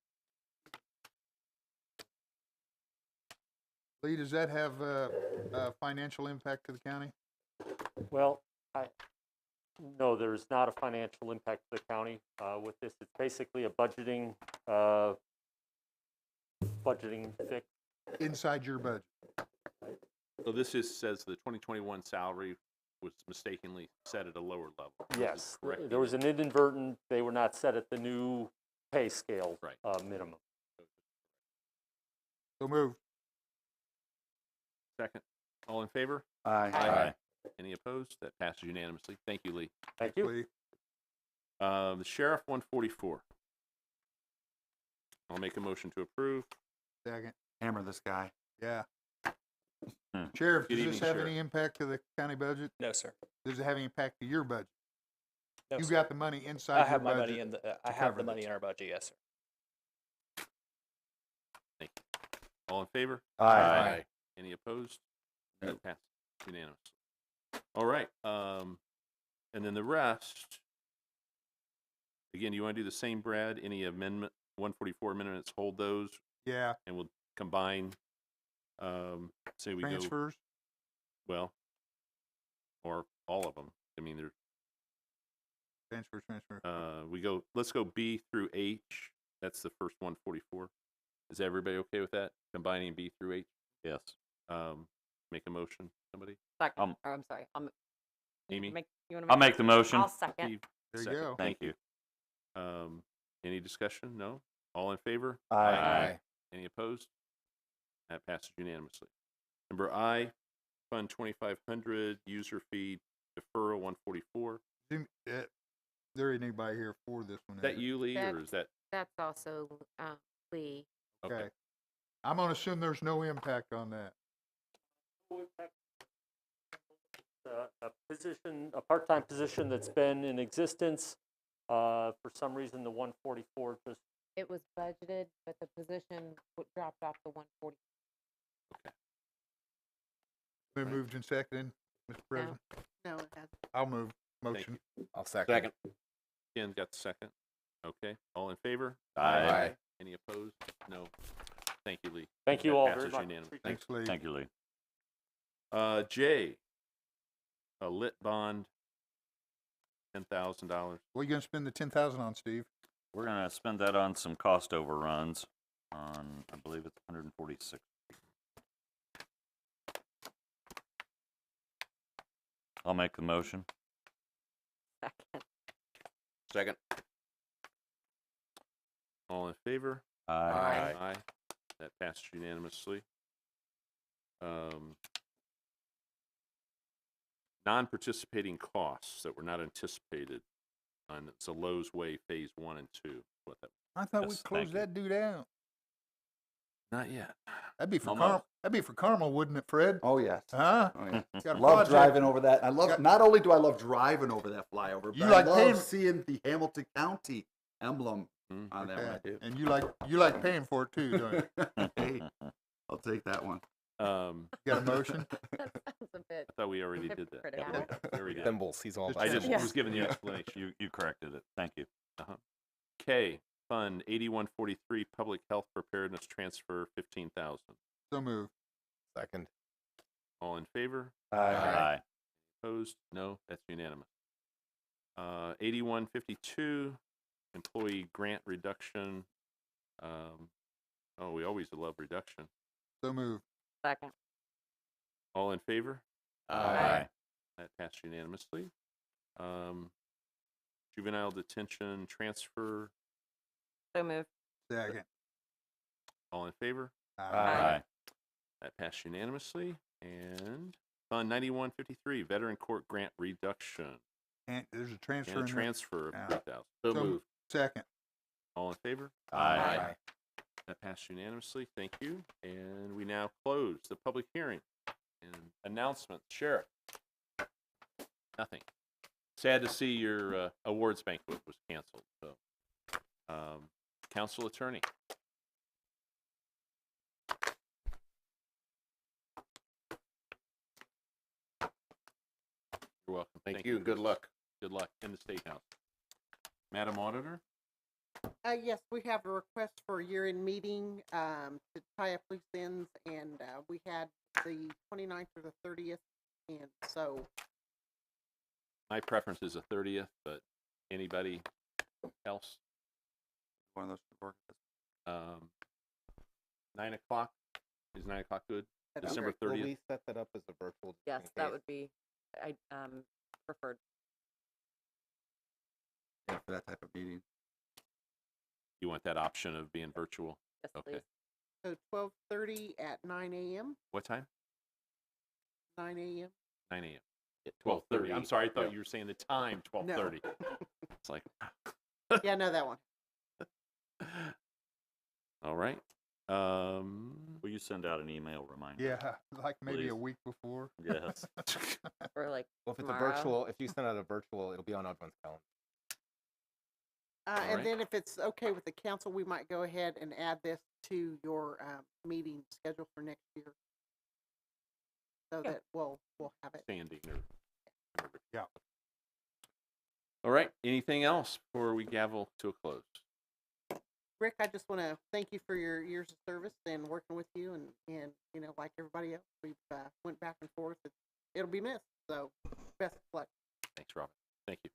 S8: Lee, does that have a financial impact to the county?
S13: Well, no, there's not a financial impact to the county with this. It's basically a budgeting fix.
S8: Inside your budget?
S1: So this says the 2021 salary was mistakenly set at a lower level. This is
S13: Yes,
S1: correcting
S13: there was
S1: it.
S13: an inadvertent, they were not set at the new pay scale
S1: Right.
S13: minimum.
S8: So moved.
S1: Second. All in favor?
S9: Aye.
S7: Aye.
S1: Any opposed? That passes unanimously. Thank you, Lee.
S13: Thank you.
S8: Lee.
S1: The sheriff 144. I'll make a motion to approve.
S8: Second.
S9: Hammer this guy.
S8: Yeah.
S7: Hmm.
S8: Sheriff,
S1: Good
S8: does this
S1: evening,
S8: have
S1: Sheriff.
S8: any impact to the county budget?
S14: No, sir.
S8: Does it have any impact to your budget?
S14: No,
S8: You
S14: sir.
S8: got the money inside
S14: I
S8: your
S14: have my
S8: budget?
S14: money in the. I
S8: to
S14: have
S8: cover
S14: the money
S8: this.
S14: in our budget. Yes, sir.
S1: Thank you. All in favor?
S7: Aye.
S1: Any opposed?
S3: No.
S1: That passes unanimously. All right. And then the rest, again, you want to do the same, Brad? Any amendment, 144 amendments, hold those,
S8: Yeah,
S1: and we'll combine, say we go,
S8: transfers?
S1: well, or all of them. I mean, there's,
S8: Transfer.
S1: let's go B through H. That's the first 144. Is everybody okay with that? Combining B through H?
S7: Yes.
S1: Make a motion, somebody?
S4: Second, or I'm sorry,
S1: Amy?
S4: You wanna
S7: I'll make the motion.
S4: I'll second.
S1: Steve?
S8: There you
S1: Second.
S8: go.
S1: Thank you. Any discussion? No? All in favor?
S7: Aye.
S1: Any opposed? That passes unanimously. Number I, Fund 2500, user fee deferral 144.
S8: There ain't anybody here for this one.
S1: Is that
S8: is it?
S1: you, Lee, or is that?
S4: That's also Lee.
S1: Okay.
S8: I'm gonna assume there's no impact on that.
S13: A part-time position that's been in existence. For some reason, the 144 just
S4: It was budgeted, but the position dropped off the 140.
S8: Been moved and seconded, Mr. President.
S2: No, it hasn't.
S8: I'll move
S1: Thank
S8: motion.
S10: I'll second.
S1: Ken got the second. Okay. All in favor?
S7: Aye.
S1: Any opposed? No. Thank you, Lee.
S13: Thank you
S1: That
S13: all
S1: passes
S13: very much.
S1: unanimously.
S8: Thanks, Lee.
S7: Thank you, Lee.
S1: J, a lit bond, $10,000.
S8: What are you gonna spend the 10,000 on, Steve?
S7: We're gonna spend that on some cost overruns on, I believe it's 146. I'll make the motion.
S4: Second.
S3: Second.
S1: All in favor?
S7: Aye.
S1: Aye. That passes unanimously. Non-participating costs that were not anticipated on, it's a Lowe's Way Phase 1 and 2. What that?
S8: I thought we
S7: Yes,
S8: closed
S7: thank you.
S8: that dude out.
S1: Not yet.
S8: That'd be for
S1: Almost.
S8: That'd be for Carmel, wouldn't it, Fred?
S9: Oh, yes.
S8: Huh?
S9: Oh, yeah.
S8: Got a
S9: Love
S8: project.
S9: driving over that. I love.
S8: Got-
S9: Not only do I love driving over that flyover, but
S8: You
S9: I
S8: like
S9: love
S8: paying-
S9: seeing the Hamilton County emblem
S1: Mm.
S9: on that
S8: Okay.
S9: one.
S8: And you like paying for it too, don't you?
S9: Hey, I'll take that one.
S8: Got a motion?
S4: That sounds a bit.
S1: I thought we already did that.
S4: hypocritical.
S1: Yeah, we already did.
S10: Thimbles, he's all
S8: Just
S10: about
S1: I just
S10: thimbles.
S1: was giving the explanation.
S7: You corrected it. Thank you.
S1: K, Fund 8143, Public Health Preparedness Transfer, 15,000.
S8: So moved.
S10: Second.
S1: All in favor?
S7: Aye.
S1: Opposed? No, that's unanimous. 8152, Employee Grant Reduction. We always love reduction.
S8: So moved.
S4: Second.
S1: All in favor?
S7: Aye.
S1: That passed unanimously. Juvenile Detention Transfer.
S4: So moved.
S8: Second.
S1: All in favor?
S7: Aye.
S1: That passed unanimously. And Fund 9153, Veteran Court Grant Reduction.
S8: And there's a transfer.
S1: And a
S8: in there.
S1: transfer of
S8: Yeah.
S1: 3,000.
S8: So moved. Second.
S1: All in favor?
S7: Aye.
S1: That passed unanimously. Thank you. And we now close the public hearing. And announcements, Sheriff. Nothing. Sad to see your awards banquet was canceled. So, Council Attorney. You're welcome.
S3: Thank you. Good luck.
S1: Good luck in the State House. Madam Auditor.
S2: Yes, we have a request for a year-end meeting, to tie up loose ends, and, we had the 29th or the 30th, and so,
S1: My preference is the 30th, but anybody else?
S9: One of those should work.
S1: 9 o'clock? Is 9 o'clock good?
S2: That's
S1: December
S2: great.
S1: 30th?
S14: Will we set that up as a virtual? just
S4: Yes,
S14: in
S4: that
S14: case?
S4: would be, I, preferred.
S9: Yeah, for that type of meeting.
S1: You want that option of being virtual?
S4: Yes,
S1: Okay.
S4: please.
S2: so 12:30 at 9 a.m.,
S1: What time?
S2: 9 a.m.
S1: 9 a.m.
S3: At
S1: 12:30. I'm
S3: 12:30.
S1: sorry, I thought
S3: Yep.
S1: you were saying the time, 12:30. It's like,
S2: Yeah, no, that one.
S1: all right.
S7: Will you send out an email reminder?
S8: Yeah, like maybe a
S7: Please.
S8: week before.
S7: Yes.
S4: Or like
S14: Well, if it's
S4: tomorrow.
S14: a virtual, if you send out a virtual, it'll be on everyone's calendar.
S2: And
S1: right.
S2: then if it's okay with the council, we might go ahead and add this to your, meeting schedule for next year. So
S4: Yeah.
S2: that we'll have it.
S1: Standing or.
S8: Yeah.
S1: All right. Anything else before we gavel to a close?
S2: Rick, I just want to thank you for your years of service and working with you, and you know, like everybody else, we've went back and forth. It'll be missed. So, best of luck.
S1: Thanks, Robin. Thank you.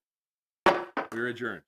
S1: We're adjourned.